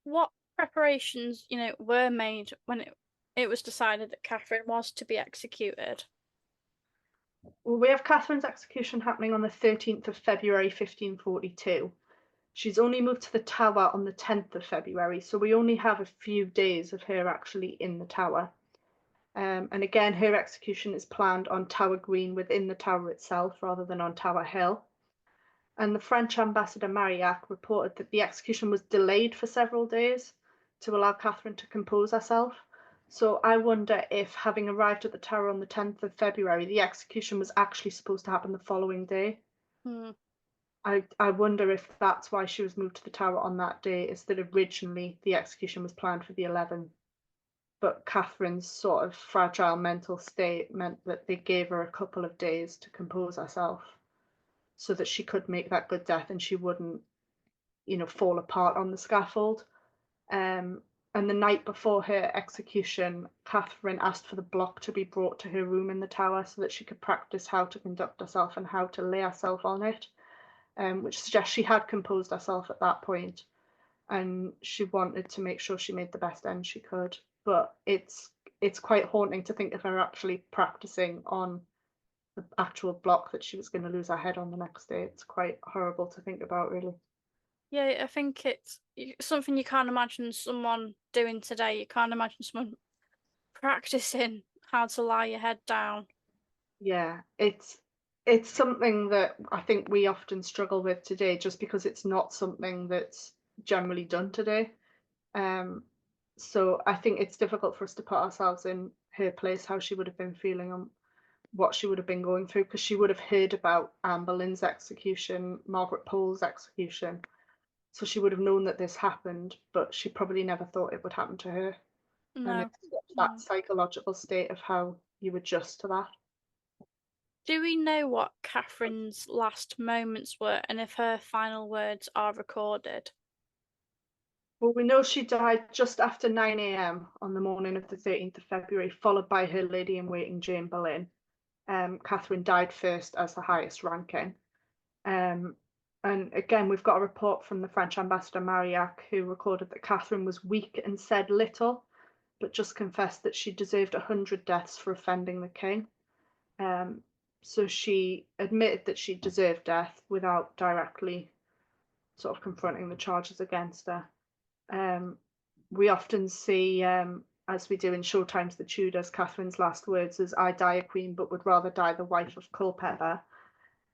What preparations, were made when it was decided that Catherine was to be executed? Well, we have Catherine's execution happening on the 13th of February 1542. She's only moved to the Tower on the 10th of February, so we only have a few days of her actually in the Tower. And again, her execution is planned on Tower Green within the Tower itself rather than on Tower Hill. And the French ambassador Marillac reported that the execution was delayed for several days to allow Catherine to compose herself. So I wonder if, having arrived at the Tower on the 10th of February, the execution was actually supposed to happen the following day. Hmm. I wonder if that's why she was moved to the Tower on that day, is that originally the execution was planned for the 11th. But Catherine's sort of fragile mental state meant that they gave her a couple of days to compose herself so that she could make that good death and she wouldn't, fall apart on the scaffold. Um, and the night before her execution, Catherine asked for the block to be brought to her room in the Tower so that she could practice how to conduct herself and how to lay herself on it, which suggests she had composed herself at that point, and she wanted to make sure she made the best end she could. But it's quite haunting to think of her actually practicing on the actual block that she was going to lose her head on the next day. It's quite horrible to think about, really. Yeah, I think it's something you can't imagine someone doing today. You can't imagine someone practicing how to lie your head down. Yeah, it's something that I think we often struggle with today, just because it's not something that's generally done today. Um, so I think it's difficult for us to put ourselves in her place, how she would have been feeling and what she would have been going through, because she would have heard about Anne Boleyn's execution, Margaret Pole's execution. So she would have known that this happened, but she probably never thought it would happen to her. And No, it's that no. psychological state of how you adjust to that. Do we know what Catherine's last moments were and if her final words are recorded? Well, we know she died just after 9 a.m. on the morning of the 13th of February, followed by her lady in waiting, Jane Boleyn. Catherine died first as the highest ranking. Um, and again, we've got a report from the French ambassador Marillac, who recorded that Catherine was weak and said little, but just confessed that she deserved 100 deaths for offending the king. Um, so she admitted that she deserved death without directly sort of confronting the charges against her. Um, we often see, as we do in Showtime's The Tudors, Catherine's last words as "I die a queen, but would rather die the wife of Culpeper."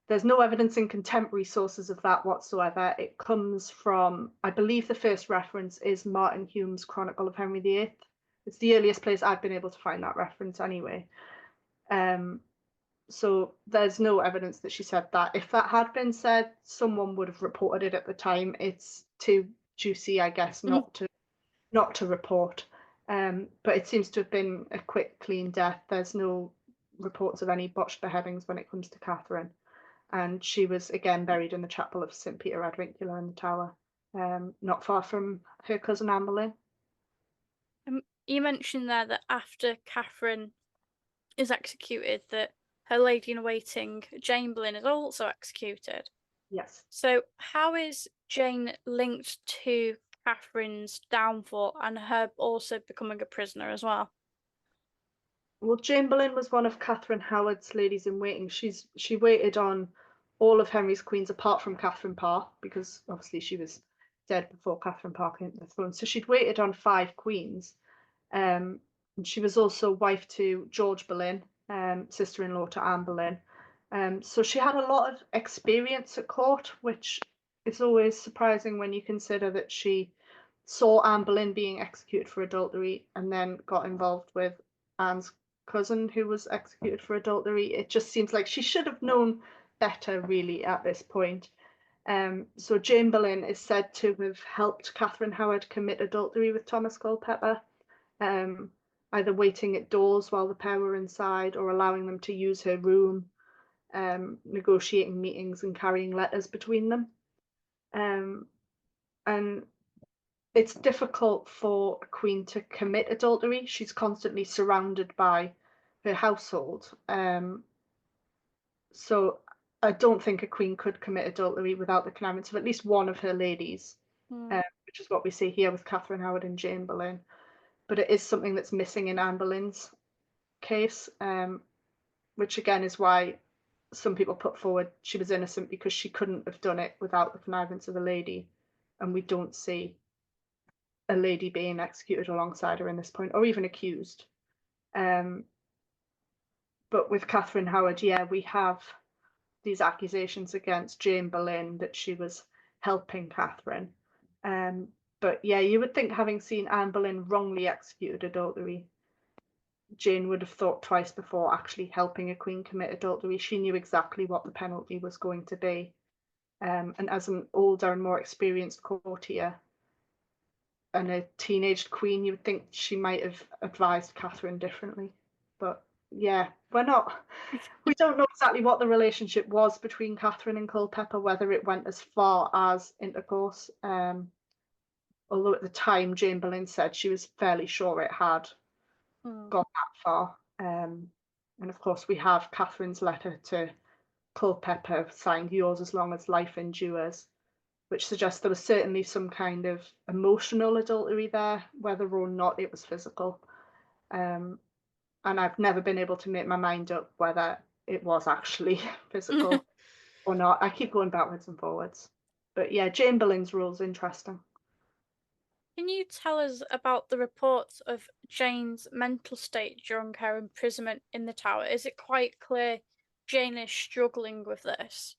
There's no evidence in contemporary sources of that whatsoever. It comes from, I believe the first reference is Martin Hume's Chronicle of Henry VIII. It's the earliest place I've been able to find that reference anyway. Um, so there's no evidence that she said that. If that had been said, someone would have reported it at the time. It's too juicy, I guess, Mhm. not to report. But it seems to have been a quick, clean death. There's no reports of any botched beheadings when it comes to Catherine. And she was again buried in the chapel of St. Peter ad Vincula in the Tower, not far from her cousin Anne Boleyn. You mentioned there that after Catherine is executed, that her lady in waiting, Jane Boleyn, is also executed. Yes. So, how is Jane linked to Catherine's downfall and her also becoming a prisoner as well? Well, Jane Boleyn was one of Catherine Howard's ladies in waiting. She waited on all of Henry's queens apart from Catherine Parr, because obviously she was dead before Catherine Parr came to the throne. So she'd waited on 5 queens. And she was also wife to George Boleyn, sister-in-law to Anne Boleyn. So she had a lot of experience at court, which is always surprising when you consider that she saw Anne Boleyn being executed for adultery and then got involved with Anne's cousin who was executed for adultery. It just seems like she should have known better, really, at this point. So Jane Boleyn is said to have helped Catherine Howard commit adultery with Thomas Culpeper, um, either waiting at doors while the pair were inside or allowing them to use her room, negotiating meetings and carrying letters between them. Um, and it's difficult for a queen to commit adultery. She's constantly surrounded by her household. So I don't think a queen could commit adultery without the connivance of at least one of her ladies, Hmm. which is what we see here with Catherine Howard and Jane Boleyn. But it is something that's missing in Anne Boleyn's case, which again is why some people put forward she was innocent, because she couldn't have done it without the connivance of a lady. And we don't see a lady being executed alongside her in this point, or even accused. Um, but with Catherine Howard, yeah, we have these accusations against Jane Boleyn that she was helping Catherine. But yeah, you would think, having seen Anne Boleyn wrongly executed adultery, Jane would have thought twice before actually helping a queen commit adultery. She knew exactly what the penalty was going to be. And as an older and more experienced courtier and a teenaged queen, you would think she might have advised Catherine differently. But yeah, we don't know exactly what the relationship was between Catherine and Culpeper, whether it went as far as intercourse. Although at the time Jane Boleyn said she was fairly sure it had Hmm. gone that far. And of course, we have Catherine's letter to Culpeper signed "Yours as long as life endures," which suggests there was certainly some kind of emotional adultery there, whether or not it was physical. Um, and I've never been able to make my mind up whether it was actually physical or not. I keep going backwards and forwards. But yeah, Jane Boleyn's rule is interesting. Can you tell us about the reports of Jane's mental state during her imprisonment in the Tower? Is it quite clear Jane is struggling with this?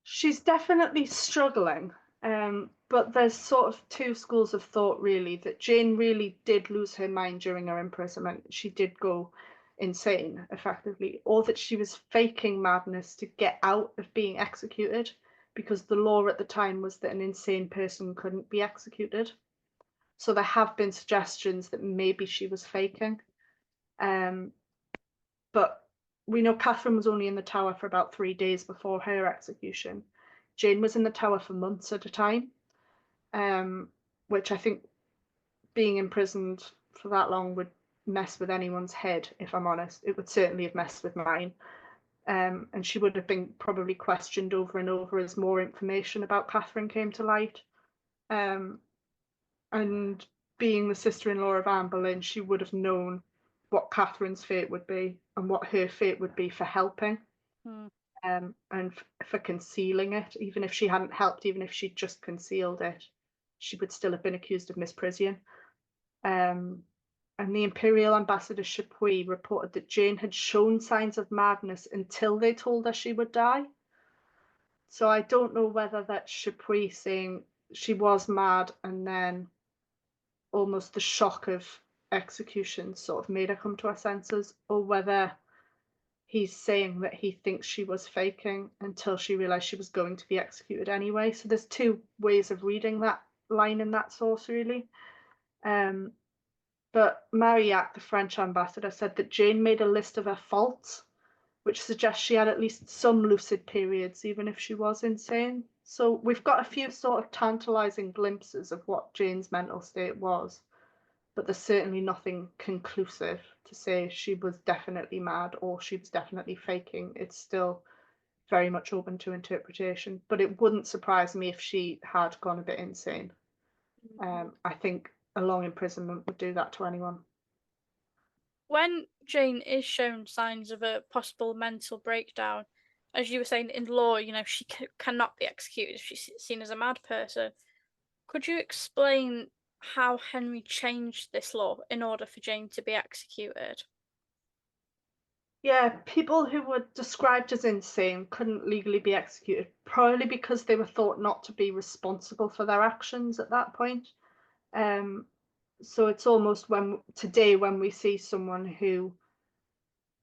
She's definitely struggling, but there's sort of two schools of thought really that Jane really did lose her mind during her imprisonment. She did go insane, effectively, or that she was faking madness to get out of being executed because the law at the time was that an insane person couldn't be executed. So there have been suggestions that maybe she was faking. Um, but we know Catherine was only in the Tower for about 3 days before her execution. Jane was in the Tower for months at a time, um, which I think being imprisoned for that long would mess with anyone's head, if I'm honest. It would certainly have messed with mine. And she would have been probably questioned over and over as more information about Catherine came to light. Um, and being the sister-in-law of Anne Boleyn, she would have known what Catherine's fate would be and what her fate would be for helping, Hmm. and for concealing it. Even if she hadn't helped, even if she'd just concealed it, she would still have been accused of misprision. Um, and the Imperial Ambassador Chapuis reported that Jane had shown signs of madness until they told her she would die. So I don't know whether that's Chapuis saying she was mad and then almost the shock of execution sort of made her come to her senses, or whether he's saying that he thinks she was faking until she realized she was going to be executed anyway. So there's two ways of reading that line in that source, really. Um, but Marillac, the French ambassador, said that Jane made a list of her faults, which suggests she had at least some lucid periods, even if she was insane. So we've got a few sort of tantalizing glimpses of what Jane's mental state was, but there's certainly nothing conclusive to say she was definitely mad or she was definitely faking. It's still very much open to interpretation, but it wouldn't surprise me if she had gone a bit insane. I think a long imprisonment would do that to anyone. When Jane is shown signs of a possible mental breakdown, as you were saying in law, she cannot be executed if she's seen as a mad person. Could you explain how Henry changed this law in order for Jane to be executed? Yeah, people who were described as insane couldn't legally be executed, probably because they were thought not to be responsible for their actions at that point. Um, so it's almost when today when we see someone who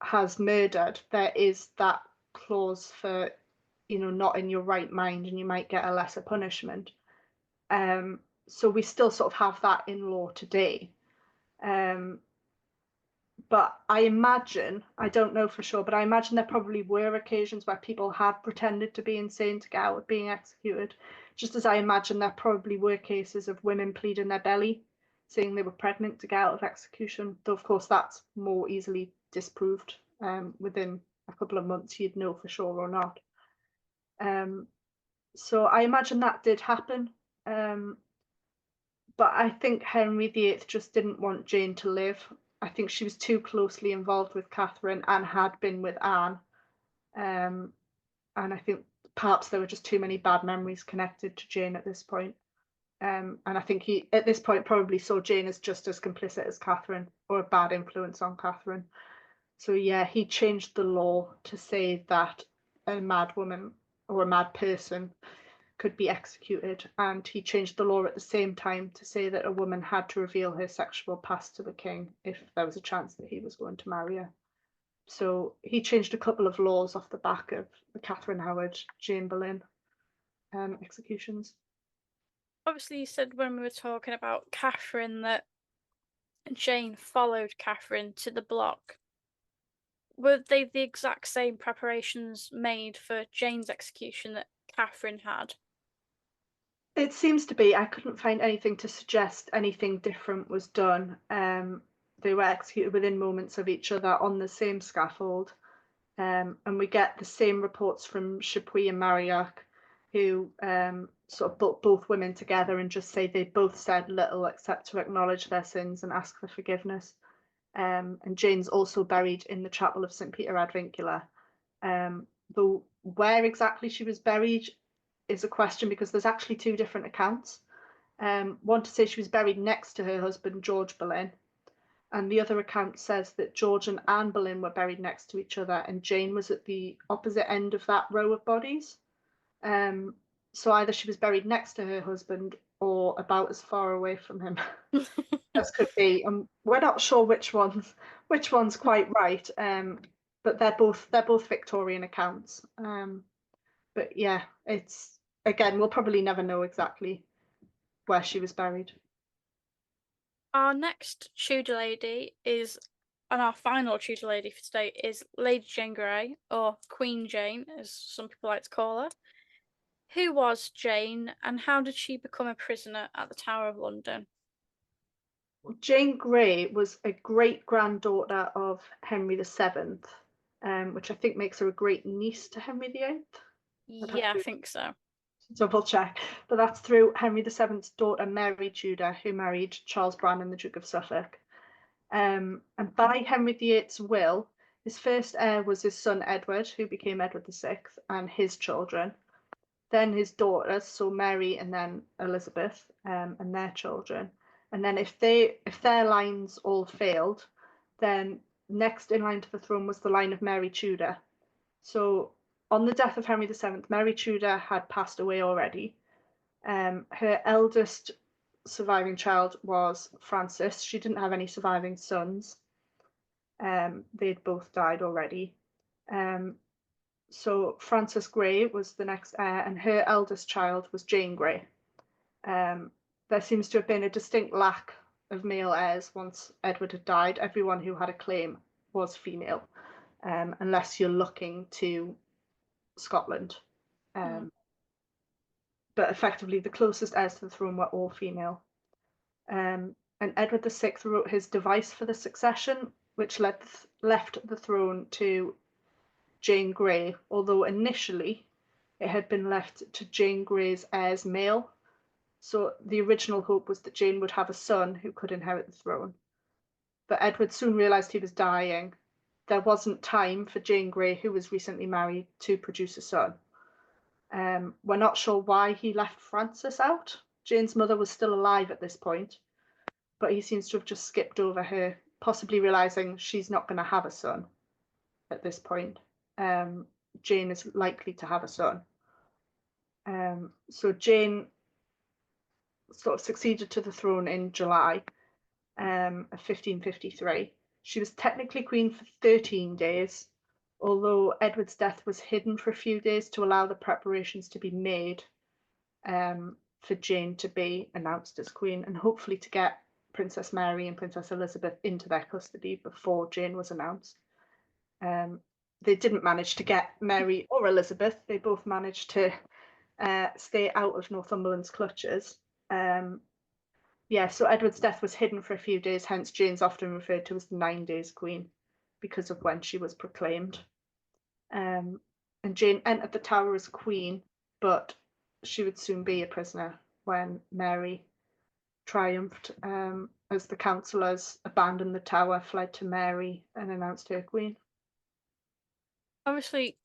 has murdered, there is that clause for, not in your right mind and you might get a lesser punishment. So we still sort of have that in law today. Um, but I imagine, I don't know for sure, but I imagine there probably were occasions where people had pretended to be insane to get out of being executed. Just as I imagine there probably were cases of women pleading their belly, saying they were pregnant to get out of execution. Though, of course, that's more easily disproved. Within a couple of months, you'd know for sure or not. Um, so I imagine that did happen. Um, but I think Henry VIII just didn't want Jane to live. I think she was too closely involved with Catherine and had been with Anne. Um, and I think perhaps there were just too many bad memories connected to Jane at this point. And I think he, at this point, probably saw Jane as just as complicit as Catherine or a bad influence on Catherine. So, yeah, he changed the law to say that a mad woman or a mad person could be executed, and he changed the law at the same time to say that a woman had to reveal her sexual past to the king if there was a chance that he was going to marry her. So he changed a couple of laws off the back of the Catherine Howard, Jane Boleyn executions. Obviously, you said when we were talking about Catherine that Jane followed Catherine to the block. Were they the exact same preparations made for Jane's execution that Catherine had? It seems to be. I couldn't find anything to suggest anything different was done. They were executed within moments of each other on the same scaffold. And we get the same reports from Chapuis and Marillac, who sort of put both women together and just say they both said little except to acknowledge their sins and ask for forgiveness. And Jane's also buried in the chapel of St. Peter ad Vincula. Though where exactly she was buried is a question because there's actually two different accounts. One to say she was buried next to her husband, George Boleyn, and the other account says that George and Anne Boleyn were buried next to each other, and Jane was at the opposite end of that row of bodies. So either she was buried next to her husband or about as far away from him as could be. And we're not sure which one's quite right. But they're both Victorian accounts. But yeah, it's again, we'll probably never know exactly where she was buried. Our next Tudor lady is, and our final Tudor lady for today is Lady Jane Grey, or Queen Jane, as some people like to call her. Who was Jane, and how did she become a prisoner at the Tower of London? Jane Grey was a great granddaughter of Henry VII, which I think makes her a great niece to Henry VIII. I'd have Yeah, I to think so. double check, but that's through Henry VII's daughter Mary Tudor, who married Charles Brandon, the Duke of Suffolk. And by Henry VIII's will, his first heir was his son Edward, who became Edward VI, and his children. Then his daughters, so Mary and then Elizabeth, and their children. And then if their lines all failed, then next in line to the throne was the line of Mary Tudor. So on the death of Henry VII, Mary Tudor had passed away already. Her eldest surviving child was Francis. She didn't have any surviving sons. They'd both died already. So Frances Grey was the next heir, and her eldest child was Jane Grey. There seems to have been a distinct lack of male heirs once Edward had died. Everyone who had a claim was female, unless you're looking to Scotland. Mm. But effectively, the closest heirs to the throne were all female. And Edward VI wrote his device for the succession, which left the throne to Jane Grey, although initially it had been left to Jane Grey's heirs male. So the original hope was that Jane would have a son who could inherit the throne. But Edward soon realised he was dying. There wasn't time for Jane Grey, who was recently married, to produce a son. We're not sure why he left Frances out. Jane's mother was still alive at this point, but he seems to have just skipped over her, possibly realising she's not going to have a son at this point. Jane is likely to have a son. So Jane sort of succeeded to the throne in July of 1553. She was technically queen for 13 days, although Edward's death was hidden for a few days to allow the preparations to be made for Jane to be announced as queen, and hopefully to get Princess Mary and Princess Elizabeth into their custody before Jane was announced. They didn't manage to get Mary or Elizabeth. They both managed to stay out of Northumberland's clutches. Yeah, so Edward's death was hidden for a few days, hence Jane's often referred to as the 9 days queen because of when she was proclaimed. And Jane entered the Tower as queen, but she would soon be a prisoner when Mary triumphed as the councillors abandoned the Tower, fled to Mary, and announced her queen. Obviously,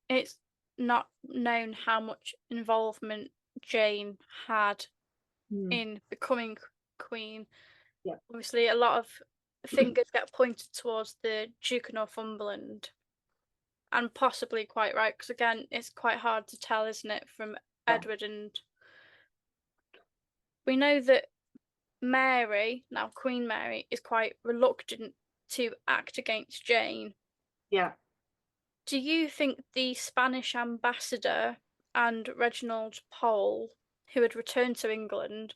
it's not known how much involvement Jane had in becoming queen. Yeah. Obviously, a lot of fingers get pointed towards the Duke of Northumberland, and possibly quite right, because again, it's quite hard to tell, isn't it, from Yeah. Edward, and we know that Mary, now Queen Mary, is quite reluctant to act against Jane. Yeah. Do you think the Spanish ambassador and Reginald Pole, who had returned to England,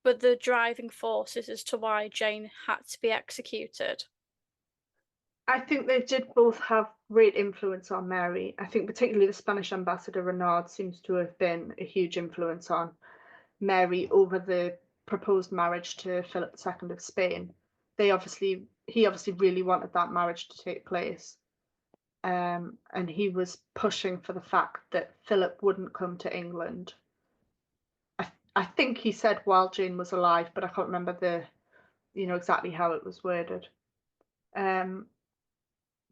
were the driving forces as to why Jane had to be executed? I think they did both have great influence on Mary. I think particularly the Spanish ambassador Renard seems to have been a huge influence on Mary over the proposed marriage to Philip II of Spain. He obviously really wanted that marriage to take place. And he was pushing for the fact that Philip wouldn't come to England. I think he said while Jane was alive, but I can't remember exactly how it was worded. Um,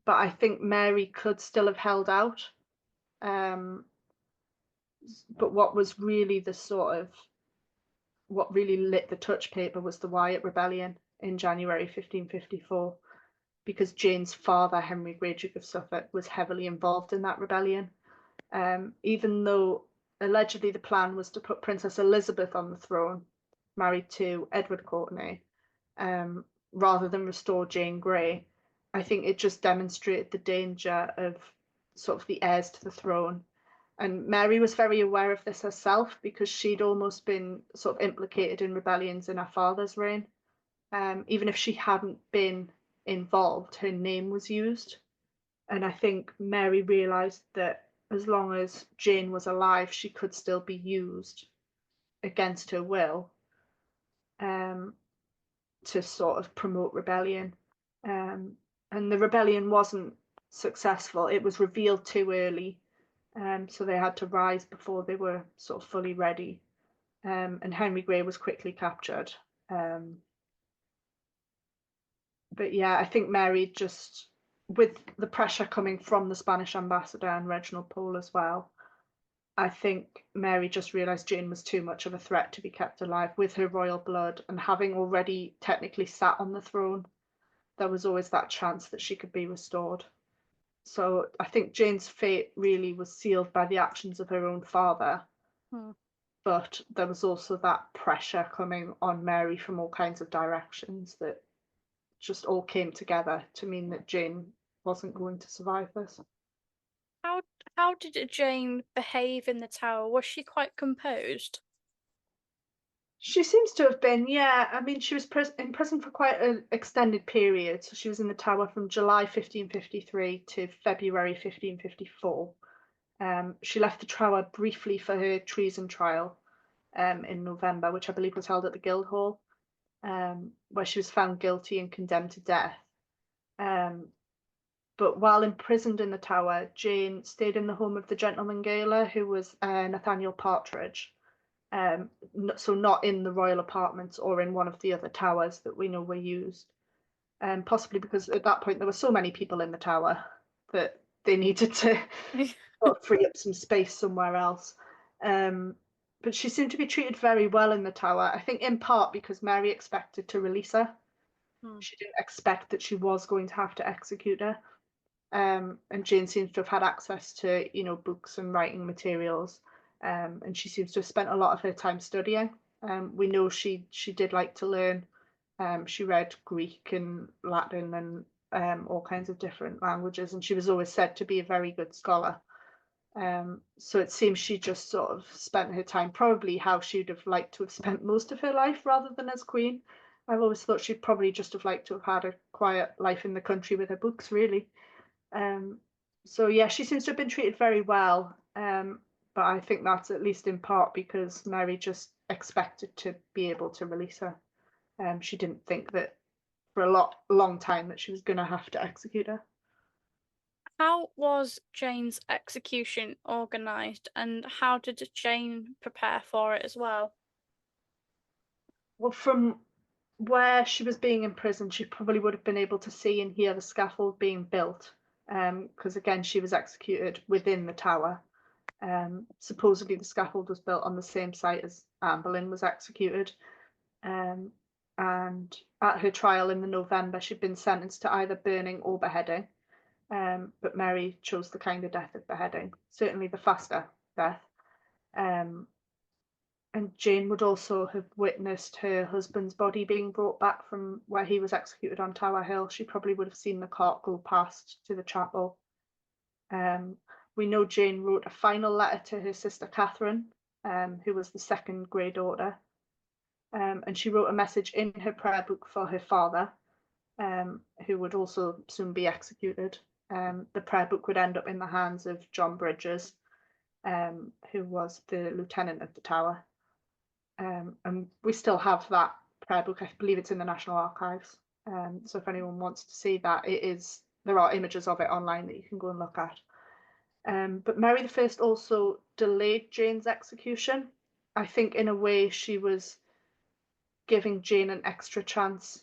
but I think Mary could still have held out. Um, but what really lit the touch paper was the Wyatt Rebellion in January 1554, because Jane's father, Henry Grey, Duke of Suffolk, was heavily involved in that rebellion. Even though allegedly the plan was to put Princess Elizabeth on the throne, married to Edward Courtenay, um, rather than restore Jane Grey, I think it just demonstrated the danger of sort of the heirs to the throne. And Mary was very aware of this herself because she'd almost been sort of implicated in rebellions in her father's reign. Even if she hadn't been involved, her name was used. And I think Mary realised that as long as Jane was alive, she could still be used against her will, um, to sort of promote rebellion. Um, and the rebellion wasn't successful. It was revealed too early, so they had to rise before they were sort of fully ready. And Henry Grey was quickly captured. Um, but yeah, I think Mary just, with the pressure coming from the Spanish ambassador and Reginald Pole as well, I think Mary just realised Jane was too much of a threat to be kept alive with her royal blood, and having already technically sat on the throne, there was always that chance that she could be restored. So I think Jane's fate really was sealed by the actions of her own father, Hmm. but there was also that pressure coming on Mary from all kinds of directions that just all came together to mean that Jane wasn't going to survive this. How how did Jane behave in the tower? Was she quite composed? She seems to have been, yeah. I mean, she was in prison for quite an extended period. So she was in the Tower from July 1553 to February 1554. She left the Tower briefly for her treason trial, in November, which I believe was held at the Guildhall, where she was found guilty and condemned to death. Um, but while imprisoned in the Tower, Jane stayed in the home of the gentleman gaoler, who was Nathaniel Partridge. So not in the royal apartments or in one of the other towers that we know were used. Possibly because at that point there were so many people in the tower that they needed to sort of free up some space somewhere else. Um, but she seemed to be treated very well in the tower, I think in part because Mary expected to release her. Hmm. She didn't expect that she was going to have to execute her. And Jane seems to have had access to, books and writing materials, and she seems to have spent a lot of her time studying. We know she did like to learn. She read Greek and Latin and all kinds of different languages, and she was always said to be a very good scholar. So it seems she just sort of spent her time probably how she'd have liked to have spent most of her life rather than as queen. I've always thought she'd probably just have liked to have had a quiet life in the country with her books, really. Um, so yeah, she seems to have been treated very well. But I think that's at least in part because Mary just expected to be able to release her. She didn't think that for long time that she was going to have to execute her. How was Jane's execution organised, and how did Jane prepare for it as well? Well, from where she was being imprisoned, she probably would have been able to see and hear the scaffold being built. Because again, she was executed within the tower. Supposedly, the scaffold was built on the same site as Anne Boleyn was executed. Um, and at her trial in the November, she'd been sentenced to either burning or beheading. But Mary chose the kind of death of beheading, certainly the faster death. Um, and Jane would also have witnessed her husband's body being brought back from where he was executed on Tower Hill. She probably would have seen the cart go past to the chapel. Um, we know Jane wrote a final letter to her sister Catherine, who was the second grey daughter. And she wrote a message in her prayer book for her father, who would also soon be executed. The prayer book would end up in the hands of John Bridges, who was the lieutenant of the Tower. And we still have that prayer book. I believe it's in the National Archives. So if anyone wants to see that, there are images of it online that you can go and look at. But Mary I also delayed Jane's execution. I think in a way she was giving Jane an extra chance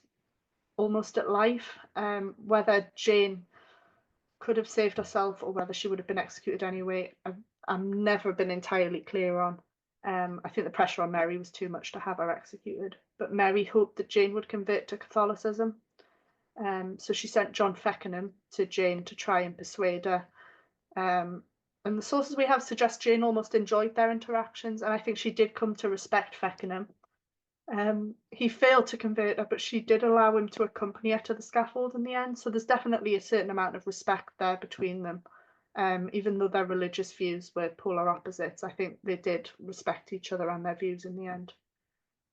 almost at life. Whether Jane could have saved herself or whether she would have been executed anyway, I've never been entirely clear on. I think the pressure on Mary was too much to have her executed, but Mary hoped that Jane would convert to Catholicism. So she sent John Feckenham to Jane to try and persuade her. And the sources we have suggest Jane almost enjoyed their interactions, and I think she did come to respect Feckenham. He failed to convert her, but she did allow him to accompany her to the scaffold in the end. So there's definitely a certain amount of respect there between them. Even though their religious views were polar opposites, I think they did respect each other and their views in the end.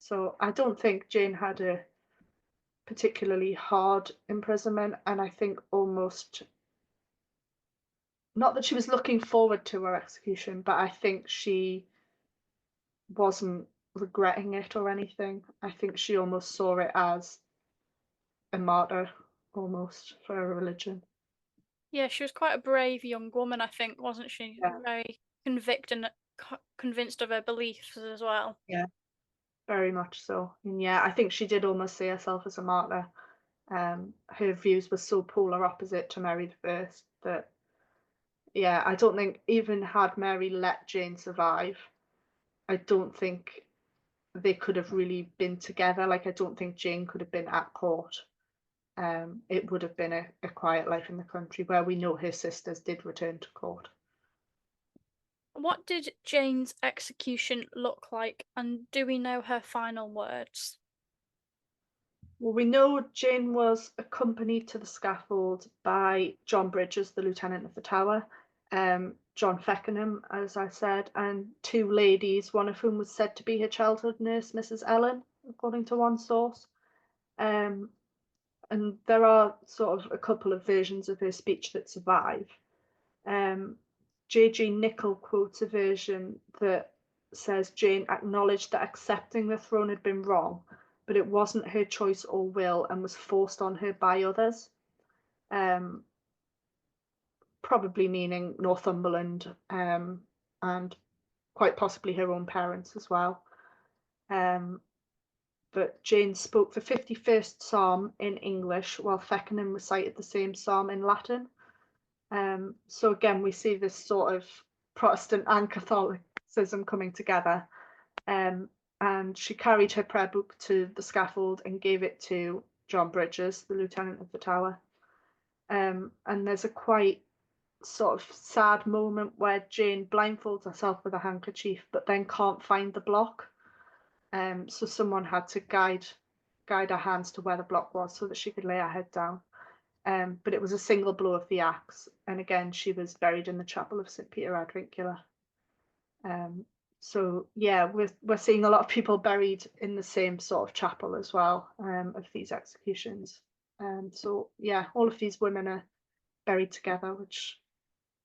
So I don't think Jane had a particularly hard imprisonment, and I think almost not that she was looking forward to her execution, but I think she wasn't regretting it or anything. I think she almost saw it as a martyr almost for her religion. Yeah, she was quite a brave young woman, I think, wasn't she? Yeah, Very convinced of her beliefs as well. yeah, very much so. And yeah, I think she did almost see herself as a martyr. Her views were so polar opposite to Mary I that yeah, I don't think even had Mary let Jane survive, I don't think they could have really been together. Like I don't think Jane could have been at court. It would have been a quiet life in the country where we know her sisters did return to court. What did Jane's execution look like, and do we know her final words? Well, we know Jane was accompanied to the scaffold by John Bridges, the lieutenant of the Tower, John Feckenham, as I said, and two ladies, one of whom was said to be her childhood nurse, Mrs. Ellen, according to one source. Um, and there are sort of a couple of versions of her speech that survive. J.G. Nicol quotes a version that says Jane acknowledged that accepting the throne had been wrong, but it wasn't her choice or will and was forced on her by others. Um, Probably meaning Northumberland, and quite possibly her own parents as well. But Jane spoke the 51st Psalm in English while Feckenham recited the same psalm in Latin. So again, we see this sort of Protestant and Catholicism coming together. And she carried her prayer book to the scaffold and gave it to John Bridges, the lieutenant of the Tower. And there's a quite sort of sad moment where Jane blindfolds herself with a handkerchief, but then can't find the block. So someone had to guide her hands to where the block was so that she could lay her head down. But it was a single blow of the axe, and again she was buried in the chapel of St Peter ad Vincula. So yeah, we're seeing a lot of people buried in the same sort of chapel as well, of these executions. So yeah, all of these women are buried together, which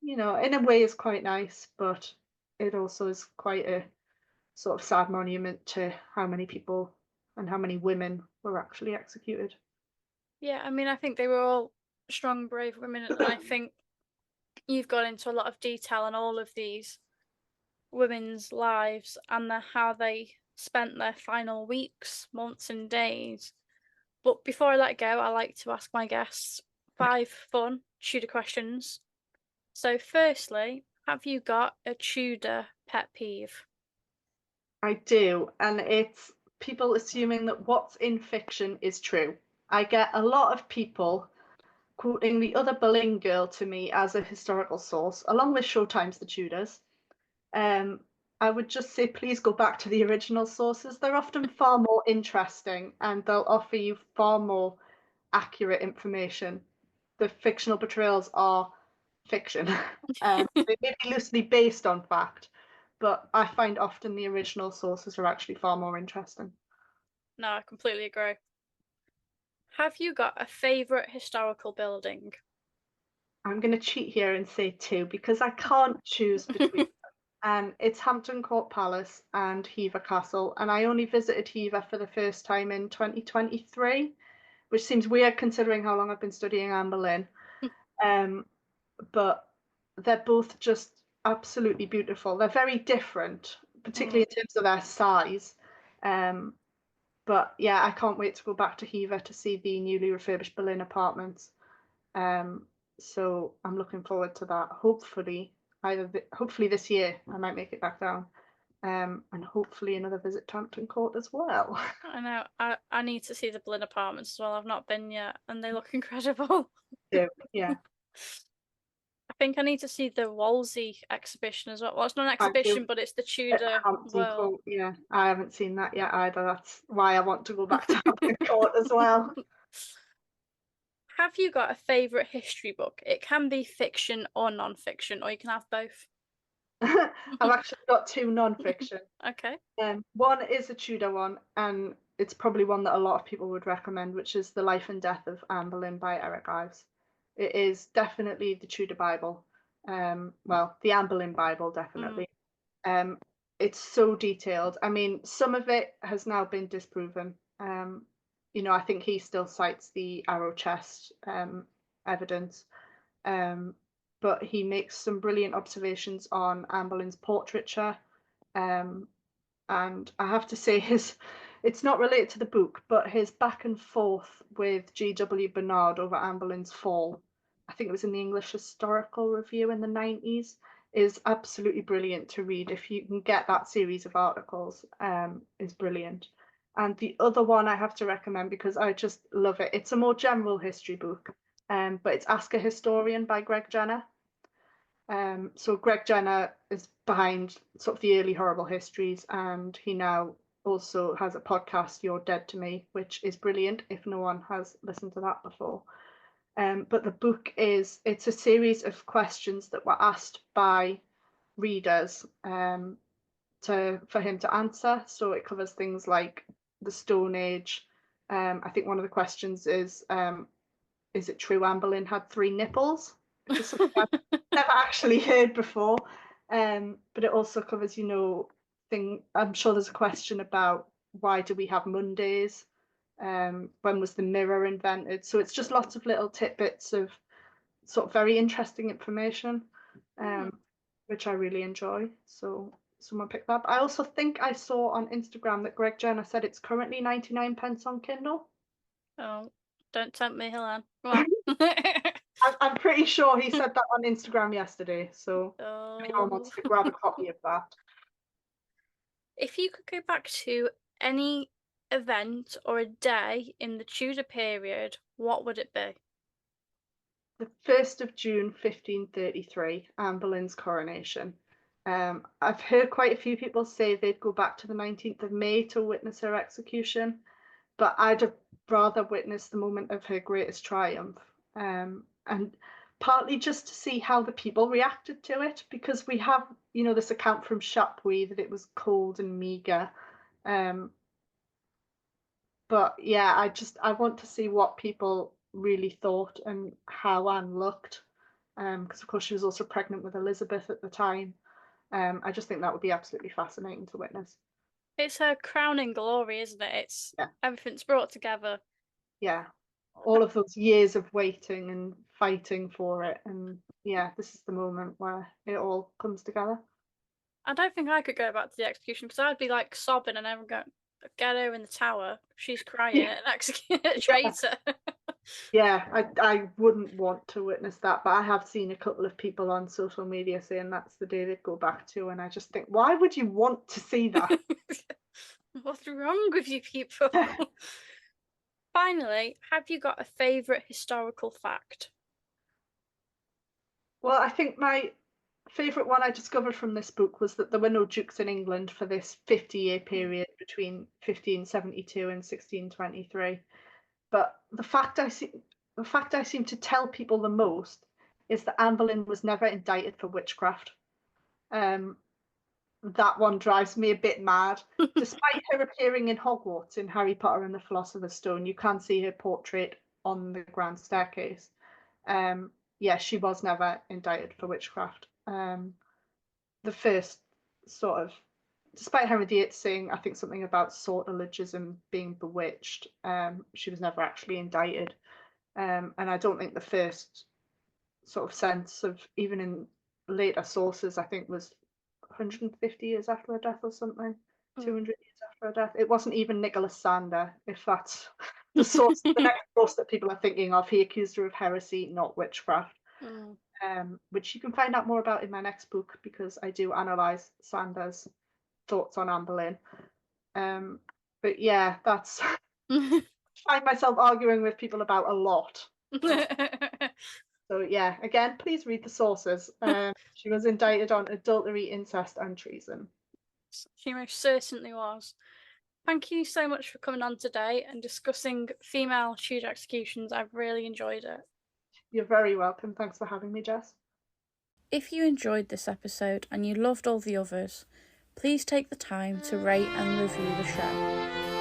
in a way is quite nice, but it also is quite a sort of sad monument to how many people and how many women were actually executed. Yeah, I mean, I think they were all strong, brave women, and I think you've got into a lot of detail on all of these women's lives and how they spent their final weeks, months, and days. But before I let go, I like to ask my guests 5 fun Tudor questions. So, firstly, have you got a Tudor pet peeve? I do, and it's people assuming that what's in fiction is true. I get a lot of people quoting The Other Boleyn Girl to me as a historical source, along with Showtime's The Tudors. Um, I would just say please go back to the original sources. They're often far more interesting and they'll offer you far more accurate information. The fictional portrayals are fiction. They may be loosely based on fact, but I find often the original sources are actually far more interesting. No, I completely agree. Have you got a favourite historical building? I'm going to cheat here and say two because I can't choose between. It's Hampton Court Palace and Hever Castle, and I only visited Hever for the first time in 2023, which seems weird considering how long I've been studying Anne Boleyn. Um, but they're both just absolutely beautiful. They're very different, particularly in terms of their size. Um, but yeah, I can't wait to go back to Hever to see the newly refurbished Boleyn apartments. Um, so I'm looking forward to that. Hopefully this year I might make it back down. And hopefully another visit to Hampton Court as well. I know. I need to see the Boleyn apartments as well. I've not been yet, and they look incredible. Yeah, I think I need to see the Wolsey exhibition as well. Well, it's not an I do. exhibition, but it's the At Tudor Hampton world. Court, yeah, I haven't seen that yet either. That's why I want to go back to Hampton Court as well. Have you got a favourite history book? It can be fiction or non-fiction, or you can have both. I've actually got two non-fiction. Okay. One is a Tudor one, and it's probably one that a lot of people would recommend, which is The Life and Death of Anne Boleyn by Eric Ives. It is definitely the Tudor Bible. Well, the Anne Boleyn Bible, definitely. Um, it's so detailed. I mean, some of it has now been disproven. I think he still cites the arrow chest evidence. Um, but he makes some brilliant observations on Anne Boleyn's portraiture. Um, and I have to say it's not related to the book, but his back and forth with G.W. Bernard over Anne Boleyn's fall, I think it was in the English Historical Review in the 90s, is absolutely brilliant to read. If you can get that series of articles, is brilliant. And the other one I have to recommend because I just love it. It's a more general history book, but it's Ask a Historian by Greg Jenner. So Greg Jenner is behind sort of the early horrible histories, and he now also has a podcast, You're Dead to Me, which is brilliant if no one has listened to that before. But the book it's a series of questions that were asked by readers for him to answer. So it covers things like the Stone Age. I think one of the questions is it true Anne Boleyn had three nipples? Which is something I've never actually heard before. But it also covers, I'm sure there's a question about why do we have Mondays? When was the mirror invented? So it's just lots of little tidbits of sort of very interesting information, which I really enjoy. So someone picked that up. I also think I saw on Instagram that Greg Jenner said it's currently 99 pence on Kindle. Oh, don't tempt me, Helene. Come on. I'm pretty sure he said that on Instagram yesterday, so if anyone Oh. wants to grab a copy of that. If you could go back to any event or a day in the Tudor period, what would it be? The 1st of June 1533, Anne Boleyn's coronation. I've heard quite a few people say they'd go back to the 19th of May to witness her execution, but I'd have rather witness the moment of her greatest triumph. And partly just to see how the people reacted to it, because we have, this account from Chapuis that it was cold and meagre. But yeah, I want to see what people really thought and how Anne looked. Because of course she was also pregnant with Elizabeth at the time. I just think that would be absolutely fascinating to witness. It's her crowning glory, isn't it? It's Yeah. everything's brought together. Yeah. All of those years of waiting and fighting for it. And yeah, this is the moment where it all comes together. I don't think I could go back to the execution because I'd be like sobbing and everyone going, "Get her in the tower. She's crying Yeah. and execute a traitor." Yeah, I wouldn't want to witness that, but I have seen a couple of people on social media saying that's the day they'd go back to, and I just think, why would you want to see that? What's wrong with you people? Finally, have you got a favourite historical fact? Well, I think my favourite one I discovered from this book was that there were no dukes in England for this 50-year period between 1572 and 1623. But the fact I seem to tell people the most is that Anne Boleyn was never indicted for witchcraft. Um, that one drives me a bit mad. Despite her appearing in Hogwarts in Harry Potter and the Philosopher's Stone, you can see her portrait on the grand staircase. Yeah, she was never indicted for witchcraft. The first sort of, despite Henry VIII saying, I think something about sortilegism being bewitched, she was never actually indicted. And I don't think the first sort of sense of, even in later sources, I think was 150 years after her death or something, 200 years after her death. It wasn't even Nicholas Sander, if that's the source, the next source that people are thinking of. He accused her of heresy, not witchcraft. Which you can find out more about in my next book, because I do analyse Sander's thoughts on Anne Boleyn. But yeah, that's I find myself arguing with people about a lot. So yeah, again, please read the sources. She was indicted on adultery, incest, and treason. She most certainly was. Thank you so much for coming on today and discussing female Tudor executions. I've really enjoyed it. You're very welcome. Thanks for having me, Jess. If you enjoyed this episode and you loved all the others, please take the time to rate and review the show.